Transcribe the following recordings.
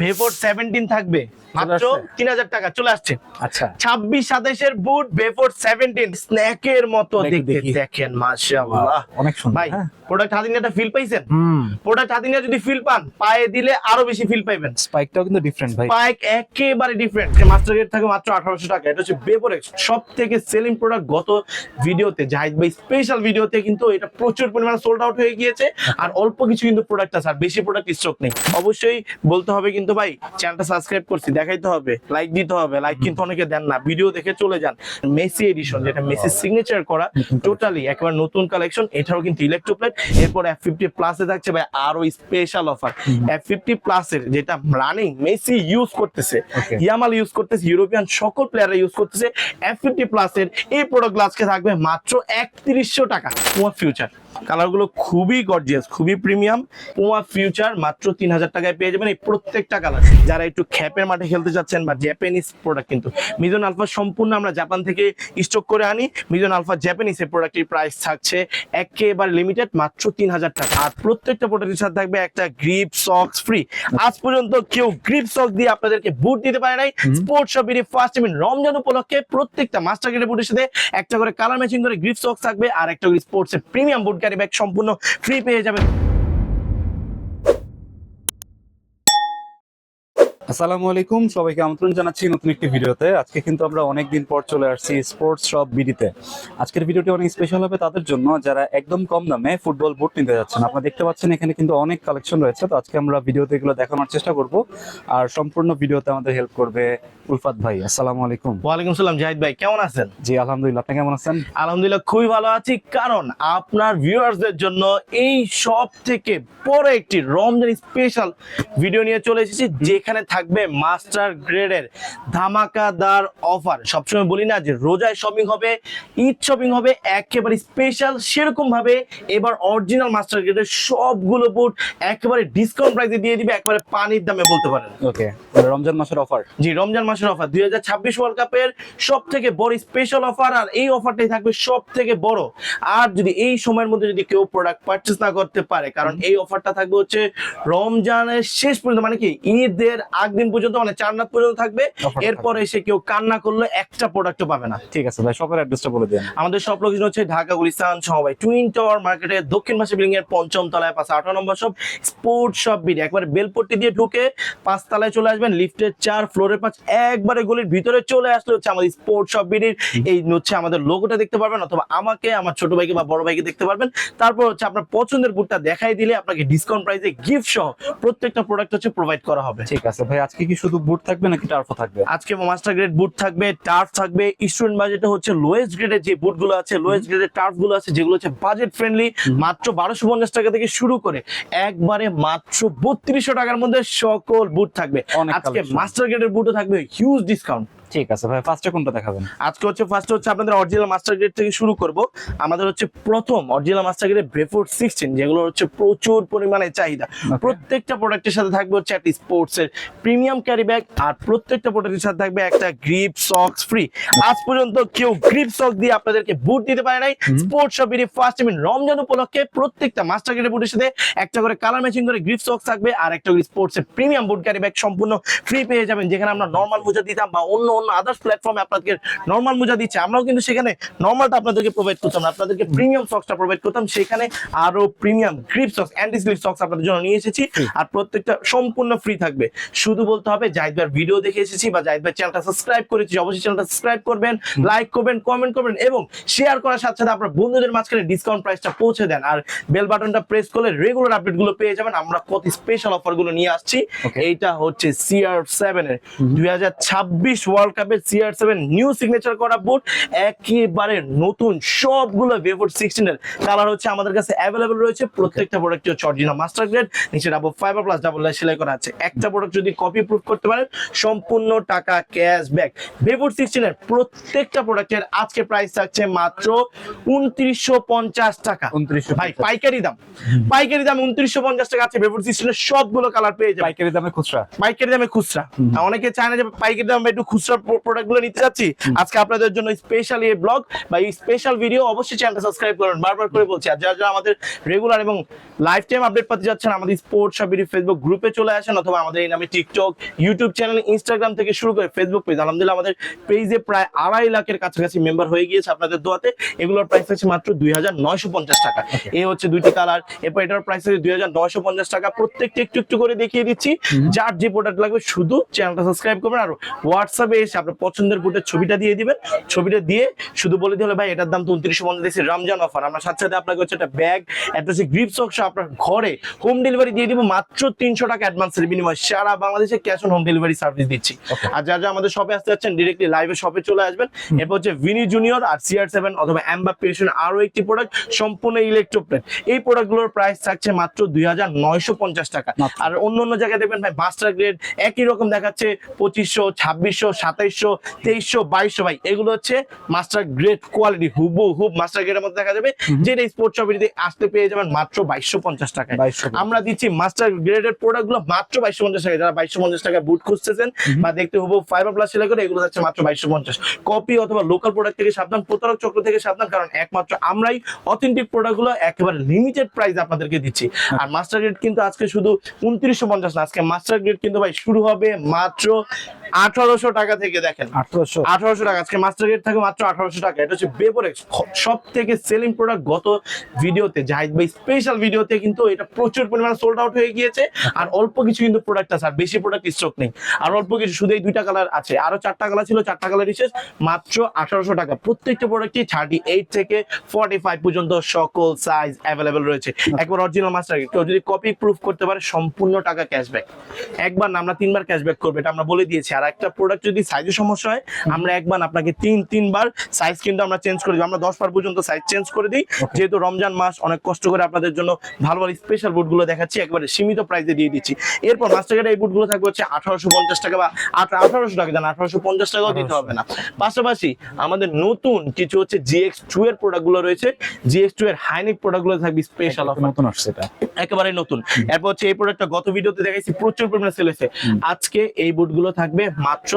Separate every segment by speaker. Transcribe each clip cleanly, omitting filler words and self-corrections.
Speaker 1: ভেপোর 17 থাকবে মাত্র 3000 টাকা চলে আসছে।
Speaker 2: আচ্ছা
Speaker 1: 26-27 এর বুট ভেপোর 17 স্ন্যাকের মতো দেখতে
Speaker 2: দেখি।
Speaker 1: দেখেন মাশাআল্লাহ
Speaker 2: অনেক সুন্দর
Speaker 1: ভাই।
Speaker 2: হ্যাঁ।
Speaker 1: প্রোডাক্ট হাতে নিয়ে একটা ফিল পাইছেন?
Speaker 2: হুম
Speaker 1: প্রোডাক্ট হাতে নিয়ে যদি ফিল পান পায়ে দিলে আরো বেশি ফিল পাইবেন।
Speaker 2: স্পাইকটাও কিন্তু ডিফারেন্ট ভাই।
Speaker 1: স্পাইক একেবারে ডিফারেন্ট। মাস্টার গ্রেড থাকে মাত্র 1800 টাকা। এটা হচ্ছে ভেপোরেক্স সবথেকে সেলিং প্রোডাক্ট। গত ভিডিওতে জাহিদ ভাই স্পেশাল ভিডিওতে কিন্তু এটা প্রচুর পরিমাণে সোল্ড আউট হয়ে গিয়েছে, আর অল্প কিছু কিন্তু প্রোডাক্ট আছে, আর বেশি প্রোডাক্ট স্টক নেই। অবশ্যই বলতে হবে কিন্তু ভাই চ্যানেলটা সাবস্ক্রাইব করছি, দেখাইতে হবে, লাইক দিতে হবে। লাইক কিন্তু অনেকে দেন না, ভিডিও দেখে চলে যান। মেসি এডিশন যেটা মেসি সিগনেচার করা, টোটালি একবার নতুন কালেকশন। এটাও কিন্তু ইলেকট্রোপ্লেট। এরপর F50 প্লাসে থাকছে ভাই আরো স্পেশাল অফার। F50 প্লাসের যেটা রানিং মেসি ইউজ করতেছে, ইয়ামাল ইউজ করতেছে, ইউরোপিয়ান সকল প্লেয়াররা ইউজ করতেছে। F50 প্লাসের এই প্রোডাক্ট আজকে থাকবে মাত্র 3100 টাকা। পুমা ফিউচার কালারগুলো খুবই গর্জিয়াস, খুবই প্রিমিয়াম। পুমা ফিউচার মাত্র 3000 টাকায় পেয়ে যাবেন এই প্রত্যেকটা কালার। যারা একটু খ্যাপের মাঠে খেলতে যাচ্ছেন বা জাপানিজ প্রোডাক্ট, কিন্তু মিজন আলফা সম্পূর্ণ আমরা জাপান থেকে স্টক করে আনি। মিজন আলফা জাপানিজ এই প্রোডাক্টের প্রাইস থাকছে একেবারে লিমিটেড মাত্র 3000 টাকা। আর প্রত্যেকটা প্রোডাক্টের সাথে থাকবে একটা গ্রিপ সক্স ফ্রি। আজ পর্যন্ত কেউ গ্রিপ সক্স দিয়ে আপনাদেরকে বুট দিতে পারে নাই। স্পোর্টস শপের ফার্স্ট টাইম রমজান উপলক্ষে প্রত্যেকটা মাস্টার গ্রেডের বুটের সাথে একটা করে কালার ম্যাচিং করে গ্রিপ সক্স থাকবে, আর একটা করে স্পোর্টস এর প্রিমিয়াম বুট ক্যারি ব্যাগ সম্পূর্ণ ফ্রি পেয়ে যাবেন।
Speaker 2: আসসালামু আলাইকুম, সবাইকে আমন্ত্রণ জানাচ্ছি নতুন একটি ভিডিওতে। আজকে কিন্তু আমরা অনেকদিন পর চলে আসছি স্পোর্টস শপ বিডিতে। আজকের ভিডিওটি অনেক স্পেশাল হবে তাদের জন্য যারা একদম কম দামে ফুটবল বুট নিতে যাচ্ছেন। আপনারা দেখতে পাচ্ছেন এখানে কিন্তু অনেক কালেকশন রয়েছে, তো আজকে আমরা ভিডিওতে এগুলো দেখানোর চেষ্টা করব। আর সম্পূর্ণ ভিডিওতে আমাদের হেল্প করবে উলফাত ভাই। আসসালামু আলাইকুম।
Speaker 1: ওয়ালাইকুম সালাম জাহিদ ভাই, কেমন আছেন?
Speaker 2: জি আলহামদুলিল্লাহ, আপনি কেমন আছেন?
Speaker 1: আলহামদুলিল্লাহ খুবই ভালো আছি, কারণ আপনার ভিউয়ার্সদের জন্য এই সব থেকে বড় একটি রমজান স্পেশাল ভিডিও নিয়ে চলে এসেছি, যেখানে থাকবে মাস্টার গ্রেডের ধামাকাদার অফার। সবসময় বলি না যে রোজায় শপিং হবে, ঈদ শপিং হবে, একেবারে স্পেশাল সেরকম ভাবে এবার অরিজিনাল মাস্টার গ্রেডের সবগুলো বুট একেবারে ডিসকাউন্ট প্রাইসে দিয়ে দিবে, একেবারে পানির দামে বলতে পারেন।
Speaker 2: ওকে, রমজান মাসের অফার।
Speaker 1: জি, রমজান মাসের অফার 2026 ওয়ার্ল্ড কাপের সব থেকে বড় স্পেশাল অফার, আর এই অফারটাই থাকবে সব থেকে বড়। আর যদি এই সময়ের মধ্যে যদি কেউ প্রোডাক্ট পারচেজ না করতে পারে, কারণ এই অফারটা থাকবে হচ্ছে রমজানের শেষ পর্যন্ত, মানে কি ঈদের আগ দিন পর্যন্ত, মানে 4 রাত পর্যন্ত থাকবে। এরপর এসে কেউ কান্না করলে একটা প্রোডাক্টও পাবে না।
Speaker 2: ঠিক আছে ভাই, শপের অ্যাড্রেসটা বলে দেন।
Speaker 1: আমাদের সব লোকেশন হচ্ছে ঢাকা গুলিস্তান সমবায় টুইন টাওয়ার মার্কেটের দক্ষিণ পাশে বিল্ডিং এর 5ম তলায় 18 নম্বর শপ স্পোর্টস শপ বিডি। একবার বেলপট্টি দিয়ে ঢুকে 5 তলায় চলে আসবেন, লিফটের 4 ফ্লোরের 5 একবারে গলির ভিতরে চলে আসলে হচ্ছে আমাদের স্পোর্টস শপ বিডির এই হচ্ছে আমাদের লোগোটা দেখতে পারবেন, অথবা আমাকে, আমার ছোট ভাইকে বা বড় ভাইকে দেখতে পারবেন। তারপর হচ্ছে আপনার পছন্দের বুটটা দেখাই দিলে আপনাকে ডিসকাউন্ট প্রাইসে গিফট সহ প্রত্যেকটা প্রোডাক্ট হচ্ছে প্রোভাইড করা হবে।
Speaker 2: ঠিক আছে ভাই, আজকে কি শুধু বুট থাকবে নাকি টার্ফও থাকবে?
Speaker 1: আজকে মাস্টার গ্রেড বুট থাকবে, টার্ফ থাকবে। স্টুডেন্ট বাজেটে হচ্ছে লোয়েস্ট গ্রেডের যে বুটগুলো আছে, লোয়েস্ট গ্রেডের টার্ফ গুলো আছে, যেগুলো হচ্ছে বাজেট ফ্রেন্ডলি, মাত্র 1250 টাকা থেকে শুরু করে একবারে মাত্র 3200 টাকার মধ্যে সকল বুট থাকবে। আজকে মাস্টার গ্রেডের বুটও থাকবে হিউজ ডিসকাউন্ট।
Speaker 2: ঠিক আছে ভাই, ফার্স্টে কোনটা দেখাবেন?
Speaker 1: আজকে হচ্ছে ফার্স্ট হচ্ছে আপনাদের অরিজিনাল মাস্টার গ্রেড থেকে শুরু করব। আমাদের হচ্ছে প্রথম অরিজিনাল মাস্টার গ্রেড ভেপোর 16, যেগুলো হচ্ছে প্রচুর পরিমাণে চাহিদা। প্রত্যেকটা প্রোডাক্টের সাথে থাকবে হচ্ছে একটা স্পোর্টস এর প্রিমিয়াম ক্যারি ব্যাগ, আর প্রত্যেকটা প্রোডাক্টের সাথে থাকবে একটা গ্রিপ সক্স ফ্রি। আজ পর্যন্ত কেউ গ্রিপ সক্স দিয়ে আপনাদেরকে বুট দিতে পারে নাই। স্পোর্টস শপের ফার্স্ট টাইম রমজান উপলক্ষে প্রত্যেকটা মাস্টার গ্রেডের বুটের সাথে একটা করে কালার ম্যাচিং করে গ্রিপ সক্স থাকবে, আর একটা করে স্পোর্টস এর প্রিমিয়াম বুট ক্যারি ব্যাগ সম্পূর্ণ ফ্রি পেয়ে যাবেন। যেখানে আমরা নরমাল মোজা দিতাম বা অন্য আদার্স প্ল্যাটফর্মে আপনাদের নরমাল মোজা দিচ্ছে, আমরাও কিন্তু সেখানে নরমালটা আপনাদেরকে প্রোভাইড করতাম না, আপনাদেরকে প্রিমিয়াম সক্সটা প্রোভাইড করতাম। সেখানে আরো premium grip socks, anti slip socks আপনাদের জন্য নিয়ে এসেছি, আর প্রত্যেকটা সম্পূর্ণ ফ্রি থাকবে। শুধু বলতে হবে জাহিদ ভাইয়ের ভিডিও দেখে এসেছি বা জাহিদ ভাই চ্যানেলটা সাবস্ক্রাইব করেছি, অবশ্যই চ্যানেলটা সাবস্ক্রাইব করবেন, লাইক করবেন, কমেন্ট করবেন এবং শেয়ার করার সাথে সাথে আপনার বন্ধুদের মাঝখানে ডিসকাউন্ট প্রাইসটা পৌঁছে দেন। আর বেল বাটনটা প্রেস করলে রেগুলার আপডেট গুলো পেয়ে যাবেন। আমরা কত স্পেশাল অফার গুলো নিয়ে আসছি। এইটা হচ্ছে CR7 এর 2026 ওয়ার্ল্ড কাপের CR7 নিউ সিগনেচার করা বুট, একেবারে নতুন সবগুলো ভেপোর 16 এর কালার হচ্ছে আমাদের কাছে अवेलेबल রয়েছে। প্রত্যেকটা প্রোডাক্ট হচ্ছে অরিজিনাল মাস্টার গ্রেড, নিচে ডাবল ফাইবার প্লাস ডাবল লাই সেলাই করা আছে। একটা প্রোডাক্ট যদি কপি প্রুফ করতে পারেন সম্পূর্ণ টাকা ক্যাশব্যাক। ভেপোর 16 এর প্রত্যেকটা প্রোডাক্টের আজকে প্রাইস থাকছে মাত্র 2950 টাকা।
Speaker 2: 2950
Speaker 1: ভাই পাইকারি দাম, পাইকারি দাম 2950 টাকা আছে। ভেপোর 16 এর সবগুলো কালার পেয়ে যাবেন
Speaker 2: পাইকারি দামে খুচরা,
Speaker 1: পাইকারি দামে খুচরা। অনেকে চায় না যে পাইকারি দামে একটু খুচরা প্রোডাক্টগুলো নিতে যাচ্ছি আজকে আপনাদের জন্য স্পেশালি এই ব্লগ বা এই স্পেশাল ভিডিও। অবশ্যই চ্যানেলটা সাবস্ক্রাইব করুন, বারবার করে বলছি। আর যারা যারা আমাদের রেগুলার এবং লাইফ টাইম আপডেট পেতে যাচ্ছেন, আমাদের স্পোর্টস শপ বিডি ফেসবুক গ্রুপে চলে আসেন, অথবা আমাদের এই নামে টিকটক, ইউটিউব চ্যানেল, ইনস্টাগ্রাম থেকে শুরু করে ফেসবুক পেজ, আলহামদুলিল্লাহ আমাদের পেজে প্রায় 2.5 লাখের কাছাকাছি মেম্বার হয়ে গিয়েছে আপনাদের দোয়াতে। এগুলোর প্রাইস আছে মাত্র 2950 টাকা। এই হচ্ছে দুইটি কালার। এরপর এটার প্রাইস আছে 2950 টাকা। প্রত্যেকটা একটু একটু করে দেখিয়ে দিচ্ছি। যার যে প্রোডাক্ট লাগবে শুধু চ্যানেলটা সাবস্ক্রাইব করবেন আর হোয়াটসঅ্যাপে এসে আপনার পছন্দের বুটের ছবিটা দিয়ে দিবেন। ছবিটা দিয়ে শুধু বলে দিলে ভাই এটার দাম তো 2950 দিয়েছি, রমজান অফার। আমরা সাথে সাথে আপনাকে হচ্ছে একটা ব্যাগ, একটা হচ্ছে গ্রিপ সক্স আপনার ঘরে হোম ডেলিভারি দিয়ে দিব মাত্র 300 টাকা অ্যাডভান্সের বিনিময়ে। সারা বাংলাদেশে cash on home delivery service দিচ্ছি। আর যারা যারা আমাদের শপে আসতে যাচ্ছেন ডিরেক্টলি লাইভে শপে চলে আসবেন। এরপর হচ্ছে ভিনি জুনিয়র আর CR7 অথবা এমবাপ্পে আরো একটি প্রোডাক্ট সম্পূর্ণ ইলেকট্রোপ্লেট। এই প্রোডাক্টগুলোর প্রাইস থাকছে মাত্র 2950 টাকা। আর অন্য অন্য জায়গায় দেখবেন ভাই মাস্টার গ্রেড একই রকম দেখাচ্ছে 2500, 2600, 2700, 2300, 2200। ভাই এগুলো হচ্ছে মাস্টার গ্রেড কোয়ালিটি, হুবহু মাস্টার গ্রেডের মধ্যে দেখা যাবে, যেটা স্পোর্টস শপে আসতে পেয়ে যাবেন মাত্র 2250 টাকায়। আমরা দিচ্ছি মাস্টার গ্রেডের প্রোডাক্টগুলো মাত্র 2250 টাকায়। যারা 2250 টাকায় বুট খুঁজতেছেন বা দেখতে হুবহু ফাইবার প্লাস সেলাই করে, এগুলো যাচ্ছে মাত্র 2250। কপি অথবা লোকাল প্রোডাক্ট থেকে সাবধান, প্রতারক চক্র থেকে সাবধান, কারণ একমাত্র আমরাই অথেন্টিক প্রোডাক্টগুলো একেবারে লিমিটেড প্রাইস আপনাদেরকে দিচ্ছি। আর মাস্টার গ্রেড কিন্তু আজকে শুধু 2950 না, আজকে মাস্টার গ্রেড কিন্তু ভাই শুরু হবে মাত্র 1800 টাকা থেকে। দেখেন 1800 টাকা আজকে মাস্টার গ্রেড থাকে মাত্র 1800 টাকা। এটা হচ্ছে বেপোরেক্স সব থেকে সেলিং প্রোডাক্ট। গত ভিডিওতে জাহিদ ভাই স্পেশাল ভিডিওতে কিন্তু এটা প্রচুর পরিমাণে সোল্ড আউট হয়ে গিয়েছে। আর অল্প কিছু কিন্তু প্রোডাক্ট আছে, আর বেশি প্রোডাক্ট স্টক নেই। আর অল্প কিছু, শুধু এই 2টা কালার আছে, আরো 4টা কালার ছিল, 4টা কালার শেষ, মাত্র 1800 টাকা। প্রত্যেকটা প্রোডাক্টই 38 থেকে 45 পর্যন্ত সকল সাইজ অ্যাভেলেবেল রয়েছে। একবার অরিজিনাল মাস্টার গ্রেড কেউ যদি কপি প্রুফ করতে পারে সম্পূর্ণ টাকা ক্যাশব্যাক। একবার না, আমরা 3বার ক্যাশব্যাক করবো, এটা আমরা বলে দিয়েছি। আর একটা প্রোডাক্ট যদি সাইজের সমস্যা হয়, আমরা একবার আপনাকে 3বার সাইজ কিন্তু আমরা চেঞ্জ করে দিই। আমরা 10 বার পর্যন্ত সাইজ চেঞ্জ করে দিই, যেহেতু রমজান মাস অনেক কষ্ট করে আপনাদের জন্য ভালো ভালো স্পেশাল বুটগুলো দেখাচ্ছি, একবারে সীমিত প্রাইসে দিয়ে দিচ্ছি। এরপর মাস্টার গ্রেড এই বুটগুলো থাকবে হচ্ছে 1850 টাকা বা 1800 টাকা, জান 1850 টাকাও দিতে হবে না। পাশাপাশি আমাদের নতুন কিছু হচ্ছে GX2 এর প্রোডাক্টগুলো রয়েছে। GX2 এর হাইনিক প্রোডাক্টগুলো থাকবে স্পেশাল অফার,
Speaker 2: নতুন আসছে এটা
Speaker 1: একেবারে নতুন। এরপর হচ্ছে এই প্রোডাক্টটা গত ভিডিওতে দেখাইছি, প্রচুর পরিমাণে সেল হয়েছে। আজকে এই বুটগুলো থাকবে মাত্র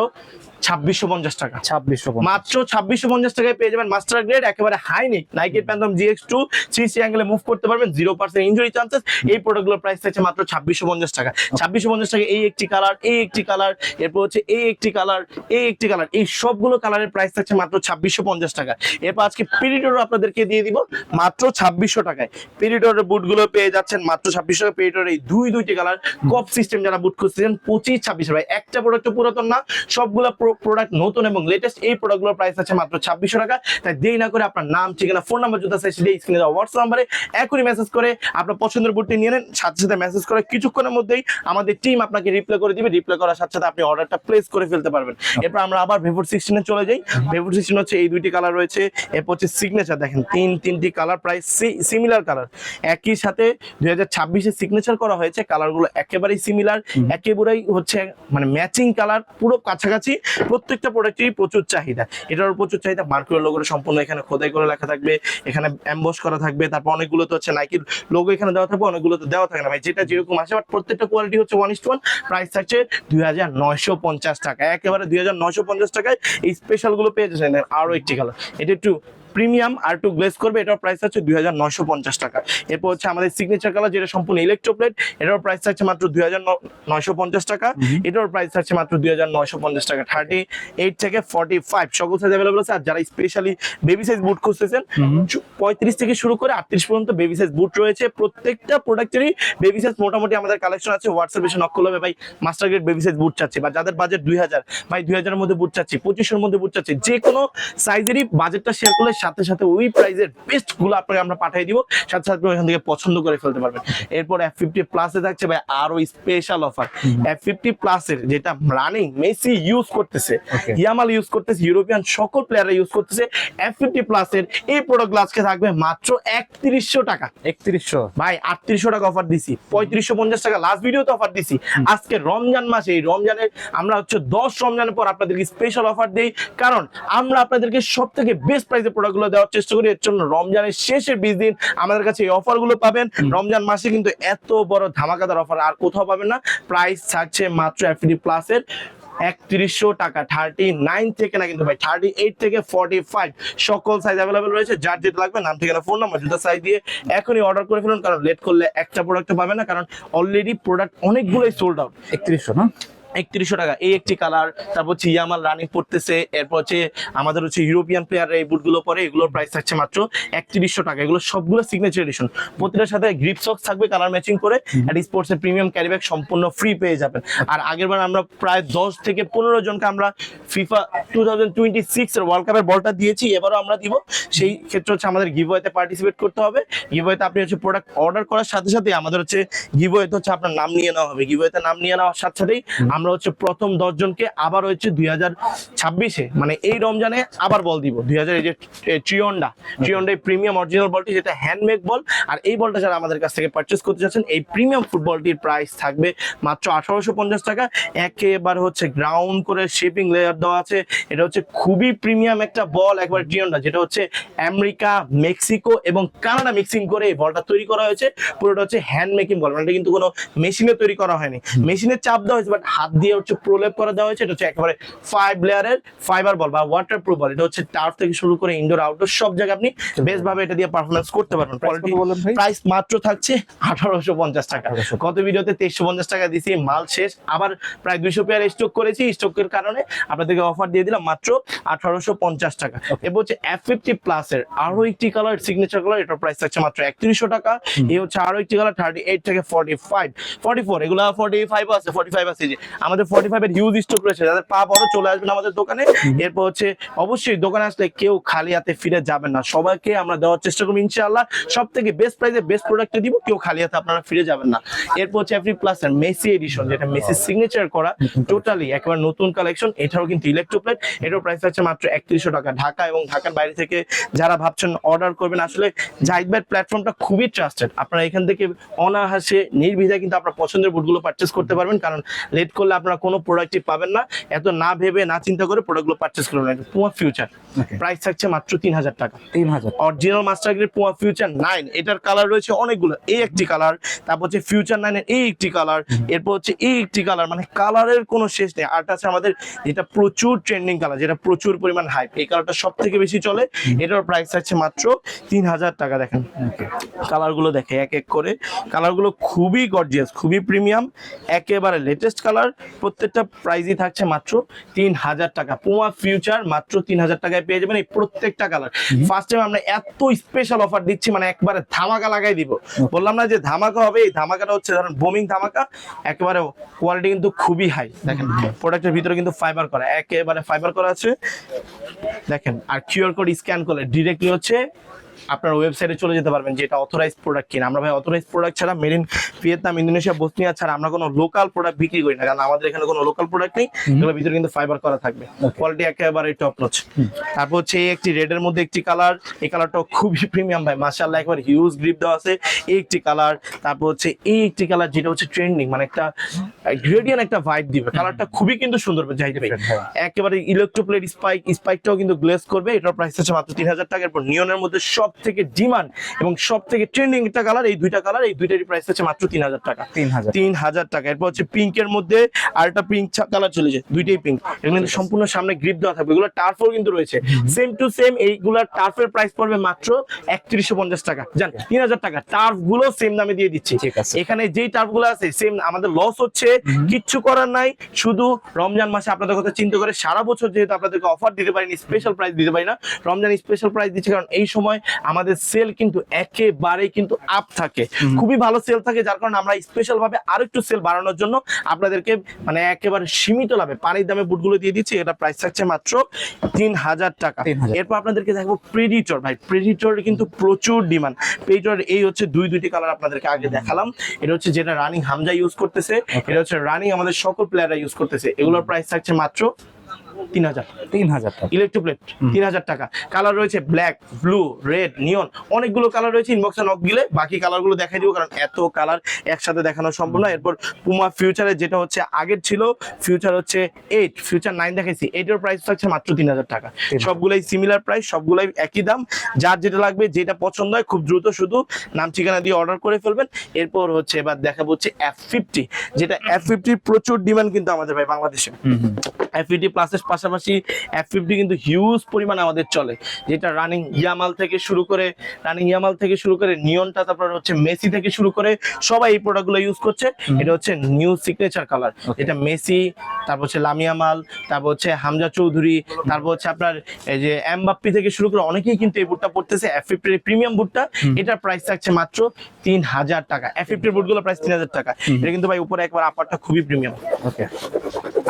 Speaker 1: 2650 টাকা।
Speaker 2: 2650
Speaker 1: মাত্র 2650 টাকায় পেয়ে যাবেন মাস্টার গ্রেড একেবারে হাইনিক নাইকের প্যান্থম GX2 3C অ্যাঙ্গেলে মুভ করতে পারবেন, 0% ইনজুরি চান্সেস। এই প্রোডাক্টগুলোর প্রাইস থাকছে মাত্র 2650 টাকা। 2650 টাকা এই একটি কালার, এই একটি কালার, এরপর হচ্ছে এই একটি কালার, এই একটি কালার, এই সবগুলো কালারের প্রাইস থাকছে মাত্র 2650 টাকা। এরপর আজকে পিরিটর আপনাদেরকে দিয়ে দিব মাত্র 2600 টাকায়। পিরিটরের বুটগুলো পেয়ে যাচ্ছেন মাত্র 2600 টাকা। পিরিটরের এই দুইটি কালার কপ সিস্টেম যারা বুট খুঁজছেন 25-26 ভাই, একটা প্রোডাক্ট পুরাতন না, সবগুলো প্রোডাক্ট নতুন এবং লেটেস্ট। এই প্রোডাক্টগুলোর প্রাইস আছে মাত্র 2600 টাকা। তাই দেরি না করে আপনার নাম, ঠিকানা, ফোন নাম্বার যেটা আছে সেটা স্ক্রিনে দেওয়া হোয়াটসঅ্যাপ নাম্বারে এখনই মেসেজ করে আপনার পছন্দের বুটটি নিয়ে নেন। সাথে সাথে মেসেজ করে কিছুক্ষণের মধ্যেই আমাদের টিম আপনাকে রিপ্লাই করে দিবে। রিপ্লাই করার সাথে সাথে আপনি অর্ডারটা প্লেস করে ফেলতে পারবেন। এরপর আমরা আবার ভেভোর 16 এ চলে যাই। ভেভোর 16 হচ্ছে এই দুইটি কালার রয়েছে। এরপর হচ্ছে সিগনেচার, দেখেন তিনটি কালার প্রায় সিমিলার কালার, একই সাথে 2026 এ সিগনেচার করা হয়েছে। কালারগুলো একেবারেই সিমিলার, একেবারেই হচ্ছে মানে ম্যাচিং কালার, পুরো কাছাকাছি। প্রত্যেকটা প্রোডাক্টেরই প্রচুর চাহিদা, এটারও প্রচুর চাহিদা। মার্কুরিয়ার লোগোটা সম্পূর্ণ এখানে খোদাই করে লেখা থাকবে, এখানে এমবস করা থাকবে। তারপর অনেকগুলো তো হচ্ছে নাইকির লোগো এখানে দেওয়া থাকবে, অনেকগুলো তো দেওয়া থাকে না ভাই, যেটা যেরকম আসে। বাট প্রত্যেকটা কোয়ালিটি হচ্ছে 1:1। প্রাইস থাকছে 2950 টাকা, একেবারে 2950 টাকায় এই স্পেশাল গুলো পেয়ে যাচ্ছেন। আরো একটি কালার, এটা একটু প্রিমিয়াম আর একটু গ্লেজ করবে, এটার প্রাইস হচ্ছে 2950 টাকা। এরপর হচ্ছে আমাদের সিগনেচার কালার, যেটা সম্পূর্ণ ইলেকট্রোপ্লেট, এটার প্রাইস থাকছে মাত্র 2950 টাকা। এটার প্রাইস থাকছে মাত্র 2950 টাকা। 38 থেকে 45 সকল সাইজ अवेलेबल আছে। আর যারা স্পেশালি বেবি সাইজ বুট খুঁজতেছেন 35 থেকে শুরু করে 38 পর্যন্ত বেবি সাইজ বুট রয়েছে। প্রত্যেকটা প্রোডাক্টেরই বেবি সাইজ মোটামুটি আমাদের কালেকশন আছে। হোয়াটসঅ্যাপে এসে নক করলে হবে ভাই মাস্টার গ্রেড বেবি সাইজ বুট চাচ্ছি, বা যাদের বাজেট 2000 ভাই 2000 এর মধ্যে বুট চাচ্ছি, 2500 এর মধ্যে বুট চাচ্ছি, যে কোনো সাইজেরই বাজেটটা শেয়ার করলে সাথে সাথে ওই প্রাইজের বেস্ট গুলো আপনাকে আমরা পাঠিয়ে দিব, সাথে সাথে ওখান থেকে পছন্দ করে ফেলতে পারবেন। এরপর F50 প্লাসে থাকছে ভাই আরো স্পেশাল অফার। F50 প্লাসের যেটা রানিং মেসি ইউজ করতেছে, ইয়ামাল ইউজ করতেছে, ইউরোপিয়ান সকল প্লেয়াররা ইউজ করতেছে, F50 প্লাসের এই প্রোডাক্ট আজকে থাকবে মাত্র 3100 টাকা।
Speaker 2: 3100
Speaker 1: ভাই 3800 টাকা অফার দিছি, 3550 টাকা লাস্ট ভিডিওতে অফার দিছি। আজকে রমজান মাসে, এই রমজানের আমরা হচ্ছে 10 রমজানের পর আপনাদেরকে স্পেশাল অফার দেই, কারণ আমরা আপনাদেরকে সব থেকে বেস্ট প্রাইসে প্রোডাক্টগুলো দেওয়ার চেষ্টা করি। এর জন্য রমজানের শেষের 20 দিন আমাদের কাছে এই অফারগুলো পাবেন। রমজান মাসে কিন্তু এত বড় ধামাকাদার অফার আর কোথাও পাবেন না। প্রাইস থাকছে মাত্র F50 প্লাসের 3100 টাকা। 39 থেকে না কিন্তু ভাই, 38 থেকে 45 সকল সাইজ অ্যাভেলেবেল রয়েছে। যার যেটা লাগবে নাম ঠিকানা ফোন নাম্বার জুতা সাইজ দিয়ে এখনই অর্ডার করে ফেলুন, কারণ লেট করলে একটা প্রোডাক্ট পাবে না, কারণ অলরেডি প্রোডাক্ট অনেকগুলোই সোল্ড আউট।
Speaker 2: 3100 না?
Speaker 1: 3100 টাকা এই একটি কালার। তারপর হচ্ছে ইয়ামাল রানিং পড়তেছে, এরপর হচ্ছে আমাদের হচ্ছে ইউরোপিয়ান প্লেয়ার এই বুটগুলো পরে, এগুলোর প্রাইস থাকছে মাত্র 3100 টাকা। এগুলো সবগুলো সিগনেচার এডিশন, প্রতিটার সাথে গ্রিপ সক্স থাকবে কালার ম্যাচিং করে, আর স্পোর্টসের প্রিমিয়াম ক্যারি ব্যাগ সম্পূর্ণ ফ্রি পেয়ে যাবেন। আর আগেরবার আমরা প্রায় 10 থেকে 15 জনকে আমরা ফিফা 2026 এর ওয়ার্ল্ড কাপের বলটা দিয়েছি, এবারও আমরা দিব। সেই ক্ষেত্রে হচ্ছে আমাদের গিভওয়েতে পার্টিসিপেট করতে হবে। গিভওয়েতে আপনি হচ্ছে প্রোডাক্ট অর্ডার করার সাথে সাথে আমাদের হচ্ছে গিভওয়েতে হচ্ছে আপনার নাম নিয়ে নেওয়া হবে। গিভওয়েতে নাম নিয়ে নেওয়ার সাথে সাথেই আমরা হচ্ছে প্রথম 10 জনকে আবার হচ্ছে 2026-এ মানে এই রমজানে আবার বল দিব। 2000 এই যে ট্রিয়ন্ডা প্রিমিয়াম অরিজিনাল বলটি, যেটা হ্যান্ডমেড বল। আর এই বলটা যারা আমাদের কাছ থেকে পারচেজ করতে যাচ্ছেন, এই প্রিমিয়াম ফুটবলটির প্রাইস থাকবে মাত্র 1850 টাকা। একেবারে হচ্ছে গ্রাউন্ড করে শেপিং লেয়ার দেওয়া আছে। এটা হচ্ছে খুবই প্রিমিয়াম একটা বল, একবার ট্রিয়ন্ডা, যেটা হচ্ছে আমেরিকা, মেক্সিকো এবং কানাডা মিক্সিং করে এই বলটা তৈরি করা হয়েছে। পুরোটা হচ্ছে হ্যান্ড মেকিং বল, মানে এটা কিন্তু কোনো মেশিনে তৈরি করা হয়নি, মেশিনে চাপ দেওয়া হয়েছে, বাট হাত দিয়ে হচ্ছে প্রলেপ করে দেওয়া হয়েছে। এটা হচ্ছে একেবারে 5 লেয়ারের ফাইবার বল বা ওয়াটারপ্রুফ বল। এটা হচ্ছে টার্ফ থেকে শুরু করে ইনডোর আউটডোর সব জায়গায় আপনি বেস্ট ভাবে এটা দিয়ে পারফরমেন্স করতে পারবেন। প্রাইস মাত্র থাকছে 1850 টাকা। কত ভিডিওতে 2350 টাকা দিছি, মাল শেষ, আবার প্রায় 200 পেয়ার স্টক করেছি। স্টকের কারণে আপনাদেরকে অফার দিয়ে দিলাম মাত্র 1850 টাকা। এবার হচ্ছে F50 প্লাস এর আরো একটি কালার, সিগনেচার কালার, এটার প্রাইস থাকছে মাত্র 3100 টাকা। এই হচ্ছে আরো একটি কালার 38 থেকে 45 44, এগুলা 45 আছে, 45 আছে। যে আমাদের 45 এর হিউজ স্টক রয়েছে, যাদের পা বড় চলে আসবেন আমাদের দোকানে। এরপর হচ্ছে অবশ্যই দোকানে আসলে কেউ খালি হাতে ফিরে যাবেন না, সবাইকে আমরা দেওয়ার চেষ্টা করবো ইনশাআল্লাহ। সব থেকে বেস্ট প্রাইসে বেস্ট প্রোডাক্ট দিব, কেউ খালি হাতে আপনারা ফিরে যাবেন না। এরপর হচ্ছে F50 প্লাস এর মেসি এডিশন, যেটা মেসি সিগনেচার করা, টোটালি একবার নতুন কালেকশন। এটাও কিন্তু ইলেকট্রোপ্লেট, এটার প্রাইস হচ্ছে মাত্র 3100 টাকা। ঢাকা এবং ঢাকার বাইরে থেকে যারা ভাবছেন অর্ডার করবেন, আসলে জাহিদ ভাই প্ল্যাটফর্মটা খুবই ট্রাস্টেড। আপনারা এখান থেকে অনায়াসে নির্দ্বিধায় কিন্তু আপনার পছন্দের বুটগুলো পারচেস করতে পারবেন, কারণ লেট করলে আপনারা কোনো প্রোডাক্টই পাবেন না। এত না ভেবে না চিন্তা করে প্রোডাক্টগুলো পারচেস করবেন। পুমা ফিউচার প্রাইস থাকছে মাত্র 3000 টাকা।
Speaker 2: 3000
Speaker 1: original master grade Puma future 9, এটার কালার রয়েছে অনেকগুলো। এই একটি কালার, তারপর হচ্ছে ফিউচার 9 এর এই একটি কালার, এরপর হচ্ছে এই একটি কালার, মানে কালারের কোনো শেষ নেই। আর আছে আমাদের যেটা প্রচুর ট্রেন্ডিং কালার, যেটা প্রচুর পরিমাণ হাইপ, এই কালারটা সব থেকে বেশি চলে। এটার প্রাইস থাকছে মাত্র 3000 টাকা। দেখেন কালারগুলো, দেখে এক এক করে কালারগুলো খুবই গর্জিয়াস, খুবই প্রিমিয়াম, একেবারে লেটেস্ট কালার। প্রত্যেকটা প্রাইসই থাকছে মাত্র 3000 টাকা। পুমা ফিউচার মাত্র 3000 টাকায় পেয়ে যাবেন এই প্রত্যেকটা কালার। ফার্স্ট টাইম আমরা এত স্পেশাল অফার দিচ্ছি, মানে একবারে ধামাকা লাগাই দিব। বললাম না যে ধামাকা হবে, এই ধামাকাটা হচ্ছে ধরেন বোমিং ধামাকা। একেবারে কোয়ালিটি কিন্তু খুবই হাই। দেখেন প্রোডাক্টের ভিতরে কিন্তু ফাইবার করা, একেবারে ফাইবার করা আছে। দেখেন, আর কিউআর কোড স্ক্যান করলে ডিরেক্টলি হচ্ছে আপনার ওয়েবসাইটে চলে যেতে পারবেন, যেটা অথরাইজড প্রোডাক্ট কিনা। আমরা ভাই অথরাইজড প্রোডাক্ট ছাড়া, made in Vietnam, Indonesia, Bosnia ছাড়া আমরা কোনো লোকাল প্রোডাক্ট বিক্রি করি না, কারণ আমাদের এখানে কোনো লোকাল প্রোডাক্ট নেই। এগুলোর ভিতরে কিন্তু ফাইবার করা থাকবে, কোয়ালিটি একেবারে টপ নচ। তারপর হচ্ছে এই একটি রেডের মধ্যে একটি কালার, এই কালারটাও খুবই প্রিমিয়াম ভাই, মাশাআল্লাহ, একবার হিউজ গ্রিপ দেওয়া আছে। এই একটি কালার, তারপর হচ্ছে এই একটি কালার, যেটা হচ্ছে ট্রেন্ডিং, মানে একটা গ্রেডিয়ান একটা ভাইব দিবে। কালারটা খুবই কিন্তু সুন্দর যাইতে ভাই, একেবারে ইলেকট্রোপ্লেট স্পাইকটাও কিন্তু গ্লেজ করবে। এটার প্রাইস হচ্ছে মাত্র 3000 টাকা। এরপর নিয়নের মধ্যে সব থেকে ডিমান্ড এবং সব থেকে ট্রেন্ডিং একটা কালার, এই দুইটা কালার, এই দুইটারই প্রাইস হচ্ছে মাত্র 3000 টাকা। 3000 টাকা। এরপর হচ্ছে পিঙ্কের মধ্যে আরেকটা পিঙ্ক কালার চলে যায়, দুইটাই পিঙ্ক। এগুলো কিন্তু সম্পূর্ণ সামনে গ্রিপ দেওয়া থাকবে। এগুলো টার্ফও কিন্তু রয়েছে, সেম টু সেম। এইগুলার টার্ফের প্রাইস পড়বে মাত্র 3150 টাকা। জান 3000 টাকা। টার্ফ গুলো সেম দামে দিয়ে দিচ্ছি। এখানে যেই টার্ফ গুলো আছে সেম, আমাদের লস হচ্ছে, কিচ্ছু করার নাই। শুধু রমজান মাসে আপনাদের কথা চিন্তা করে, সারা বছর যেহেতু আপনাদেরকে অফার দিতে পারিনি, স্পেশাল প্রাইস দিতে পারি না, রমজান স্পেশাল প্রাইস দিচ্ছি, কারণ এই সময় আমাদের সেল কিন্তু একেবারে কিন্তু আপ থাকে, খুবই ভালো সেল থাকে। যার কারণে আমরা স্পেশাল ভাবে আরো একটু সেল বাড়ানোর জন্য আপনাদেরকে মানে একেবারে সীমিত লাভে পানির দামে বুটগুলো দিয়ে দিচ্ছি। এটা প্রাইস থাকছে মাত্র 3000 টাকা। এরপর আপনাদেরকে দেখবো প্রেডিটর। ভাই প্রেডিটর কিন্তু প্রচুর ডিমান্ড। প্রেডিটর এই হচ্ছে দুইটি কালার আপনাদেরকে আগে দেখালাম। এটা হচ্ছে যেটা রানিং হামজা ইউজ করতেছে, এটা হচ্ছে রানিং আমাদের সকল প্লেয়াররা ইউজ করতেছে। এগুলোর প্রাইস থাকছে মাত্র 3000।
Speaker 2: 3000 টাকা।
Speaker 1: ইলেকট্রোপ্লেট 3000 টাকা। কালার রয়েছে ব্ল্যাক, ব্লু, রেড, নিয়ন, অনেকগুলো কালার রয়েছে। ইনবক্সে নক দিলে বাকি কালারগুলো দেখাই দিব, কারণ এত কালার একসাথে দেখানো সম্ভব না। এরপর পুমা ফিউচারে যেটা হচ্ছে আগের ছিল, ফিউচার হচ্ছে 8, ফিউচার 9 দেখাইছি, 8 এর প্রাইস থাকছে মাত্র 3000 টাকা। সবগুলাই সিমিলার প্রাইস, সবগুলাই একই দাম। যার যেটা লাগবে, যেটা পছন্দ হয় খুব দ্রুত শুধু নাম ঠিকানা দিয়ে অর্ডার করে ফেলবেন। এরপর হচ্ছে এবার দেখাবো হচ্ছে F50, যেটা F50 প্রচুর ডিমান্ড কিন্তু আমাদের ভাই বাংলাদেশে। F50 প্লাসের পাশাপাশি F50 কিন্তু হিউজ পরিমাণে আমাদের চলে, যেটা রানিং ইয়ামাল থেকে শুরু করে নিয়নটা, তারপর হচ্ছে মেসি থেকে শুরু করে সবাই এই প্রোডাক্টগুলো ইউজ করছে। এটা হচ্ছে নিউ সিগনেচার কালার, এটা মেসি, তারপর হচ্ছে লামিয়ামাল, তারপর হচ্ছে হামজা চৌধুরী, তারপর হচ্ছে আপনার এই যে এমবাপ্পি থেকে শুরু করে অনেকেই কিন্তু এই বুটটা পড়তেছে। F50 এর প্রিমিয়াম বুটটা, এটার প্রাইস থাকছে মাত্র 3000 টাকা। F50 এর বুটগুলো প্রাইস 3000 টাকা। এটা কিন্তু ভাই উপরে একবার আপারটা খুবই প্রিমিয়াম,
Speaker 2: ওকে,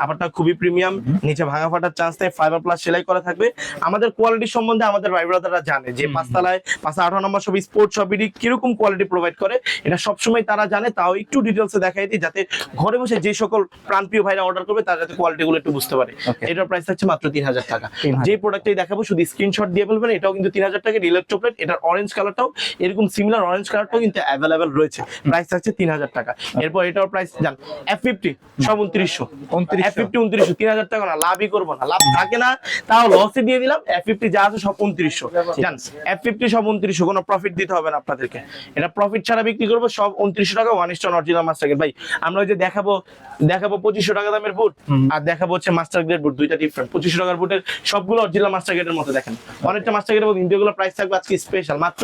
Speaker 1: আপারটা খুবই প্রিমিয়াম, নিচে ভাঙা ফাটার চান্স নেই, ফাইবার প্লাস সেলাই করা থাকবে। আমাদের কোয়ালিটি সম্বন্ধে আমাদের ভাই ব্রাদাররা জানে যে 518 নম্বর সব স্পোর্টস শপটি কিরকম কোয়ালিটি প্রোভাইড করে, এটা সবসময় তারা জানে। তাও একটু ডিটেলসে দেখাই দিই, যাতে ঘরে বসে যে সকল প্রাণপ্রিয় ভাইরা অর্ডার করবে তারা যাতে কোয়ালিটি গুলো একটু বুঝতে পারে। এটার প্রাইস থাকছে মাত্র 3000 টাকা। যে প্রোডাক্টটাই দেখাবো শুধু স্ক্রিনশট দিয়ে বলবেন, এটাও কিন্তু 3000 টাকা। ইলেকট্রোপ্লেট, এটার অরেঞ্জ কালারটাও এরকম সিমিলার অরেঞ্জ কালারটাও কিন্তু অ্যাভেলেবেল রয়েছে, প্রাইস থাকছে 3000 টাকা। এরপর এটার প্রাইস জান F50 সব 2900, F50 2900, 3000 টাকা না, লাভই করবো না, লাভ থাকে না, তাও লসে দিয়ে দিলাম। F50 যা আছে সব 2900 জান, F50 সব 2900, কোনো প্রফিট দিতে হবে না আপনাদেরকে, এটা প্রফিট ছাড়া বিক্রি করবো। সব 2900 টাকা, 1:1 অরিজিনাল মাস্টার গ্রেড। ভাই আমরা ওই যে দেখাবো 2500 টাকা দামের বুট, আর দেখাবো হচ্ছে মাস্টার গ্রেড বুট, দুইটা ডিফারেন্ট। 2500 টাকার বুটের সবগুলো অরিজিনাল মাস্টার গ্রেডের মতো দেখেন, অনেকটা মাস্টার গ্রেডের মতো। ইন্ডিয়াগুলো প্রাইস থাকবে আজকে স্পেশাল মাত্র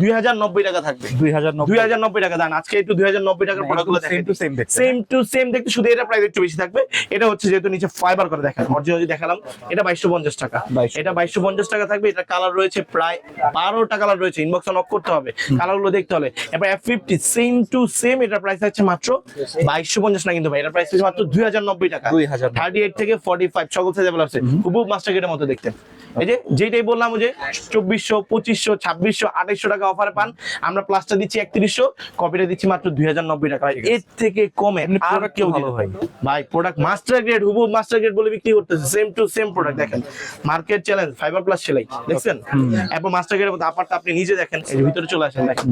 Speaker 1: 2090 টাকা থাকবে। 2090 টাকা দান, আজকে একটু 2090 টাকার প্রোডাক্টগুলো দেখেন, সেম টু সেম দেখতে, শুধু এটা প্রাইস একটু বেশি থাকবে। এটা হচ্ছে যেহেতু নিচে ফাইবার করে দেখেন, অরিজিনাল দেখালাম, এটা 2250 টাকা, এটা 2250 টাকা থাকবে। এটা কালার রয়েছে প্রায় 12টা কালার রয়েছে, ইনবক্সে নক করতে হবে, কালারগুলো দেখতে হলে। এবার F50 সেম টু সেম, এটার প্রাইস আছে মাত্র 2250 না কিন্তু ভাই, এটার প্রাইস আছে মাত্র 2090 টাকা। 38 থেকে 45 সকল সাইজ अवेलेबल আছে, খুব মাস্টার গ্রেডের মতো দেখতে। এই যে যেটাই বললাম, ওই যে 2400, 2500, 2600, 2800 টাকা অফারে পান, আমরা প্লাসটা দিচ্ছি 3100, কপিটা দিচ্ছি মাত্র 2090 টাকা। এর থেকে কমে আর কেউ ভালো ভাই প্রোডাক্ট মাস্টার গ্রেড, হুবহু মাস্টার গ্রেড বলে বিক্রি করতেছে, সেম টু সেম প্রোডাক্ট দেখেন, মার্কেট চ্যালেঞ্জ, ফাইবার প্লাস সেলাই দেখছেন। এবং মাস্টার গ্রেডের মধ্যে আপারটা আপনি নিজে দেখেন, এর ভিতরে চলে আসেন, দেখেন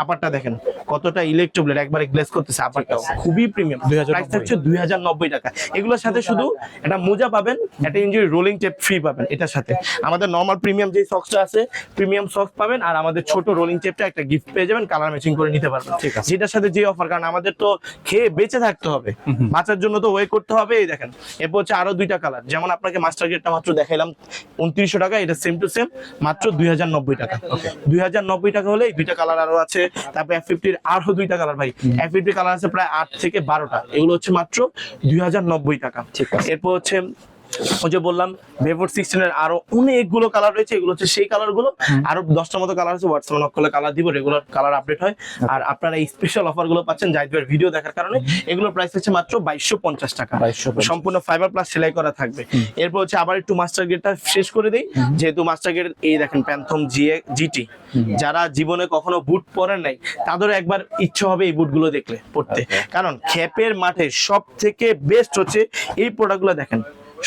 Speaker 1: আপারটা দেখেন কতটা ইলেকট্রোপ্লেট, একবারে গ্লেজ করতেছে, আপারটা খুবই প্রিমিয়াম। প্রাইস হচ্ছে 2090 টাকা। এগুলোর সাথে শুধু একটা মোজা পাবেন, একটা ইঞ্জুরি রোলিং টেপ ফ্রি পাবেন। এটার সাথে আমাদের নরমাল প্রিমিয়াম যে সক্সটা আছে, প্রিমিয়াম সক্স পাবেন, আর আমাদের ছোট রোলিং টেপটা একটা গিফট পেয়ে যাবেন, কালার ম্যাচিং করে নিতে পারবেন। যেটার সাথে যে অফার, কারণ আমাদের তো খেয়ে বেঁচে থাকতে হবে, বাঁচার জন্য তো ওয়ে করতে হবে। এই দেখেন এরপর হচ্ছে আরো দুইটা কালার, যেমন আপনাকে মাস্টার গ্রেডটা মাত্র দেখাইলাম 2900 টাকা, এটা সেম টু সেম মাত্র 2090 টাকা। 2090 টাকা হলে এই দুইটা কালার আরো আছে। তারপর F50 এর আরো দুইটা কালার ভাই, F50 কালার আছে প্রায় 8 থেকে 12টা, এগুলো হচ্ছে মাত্র 2090 টাকা। এরপর হচ্ছে ওই যে বললাম Vapor 16 এর আরো অনেকগুলো কালার রয়েছে, এগুলো হচ্ছে সেই কালার গুলো, আরো 10টা মতো কালার আছে। হোয়াটসঅ্যাপে নক করলে কালার দিব, রেগুলার কালার আপডেট হয়। আর আপনারা এই স্পেশাল অফার গুলো পাচ্ছেন জাহিদ ভাইয়ের ভিডিও দেখার কারণে। এগুলোর প্রাইস হচ্ছে মাত্র 2250 টাকা, সম্পূর্ণ ফাইবার প্লাস সেলাই করা থাকবে। এরপর হচ্ছে আবার একটু মাস্টার গ্রেডটা শেষ করে দেই, যেহেতু মাস্টার গ্রেড এই দেখেন প্যান্থম GT, যারা জীবনে কখনো বুট পরেন নাই তাদেরও একবার ইচ্ছা হবে এই বুটগুলো দেখলে পড়তে, কারণ খেপের মাঠে সব থেকে বেস্ট হচ্ছে এই প্রোডাক্টগুলো। দেখেন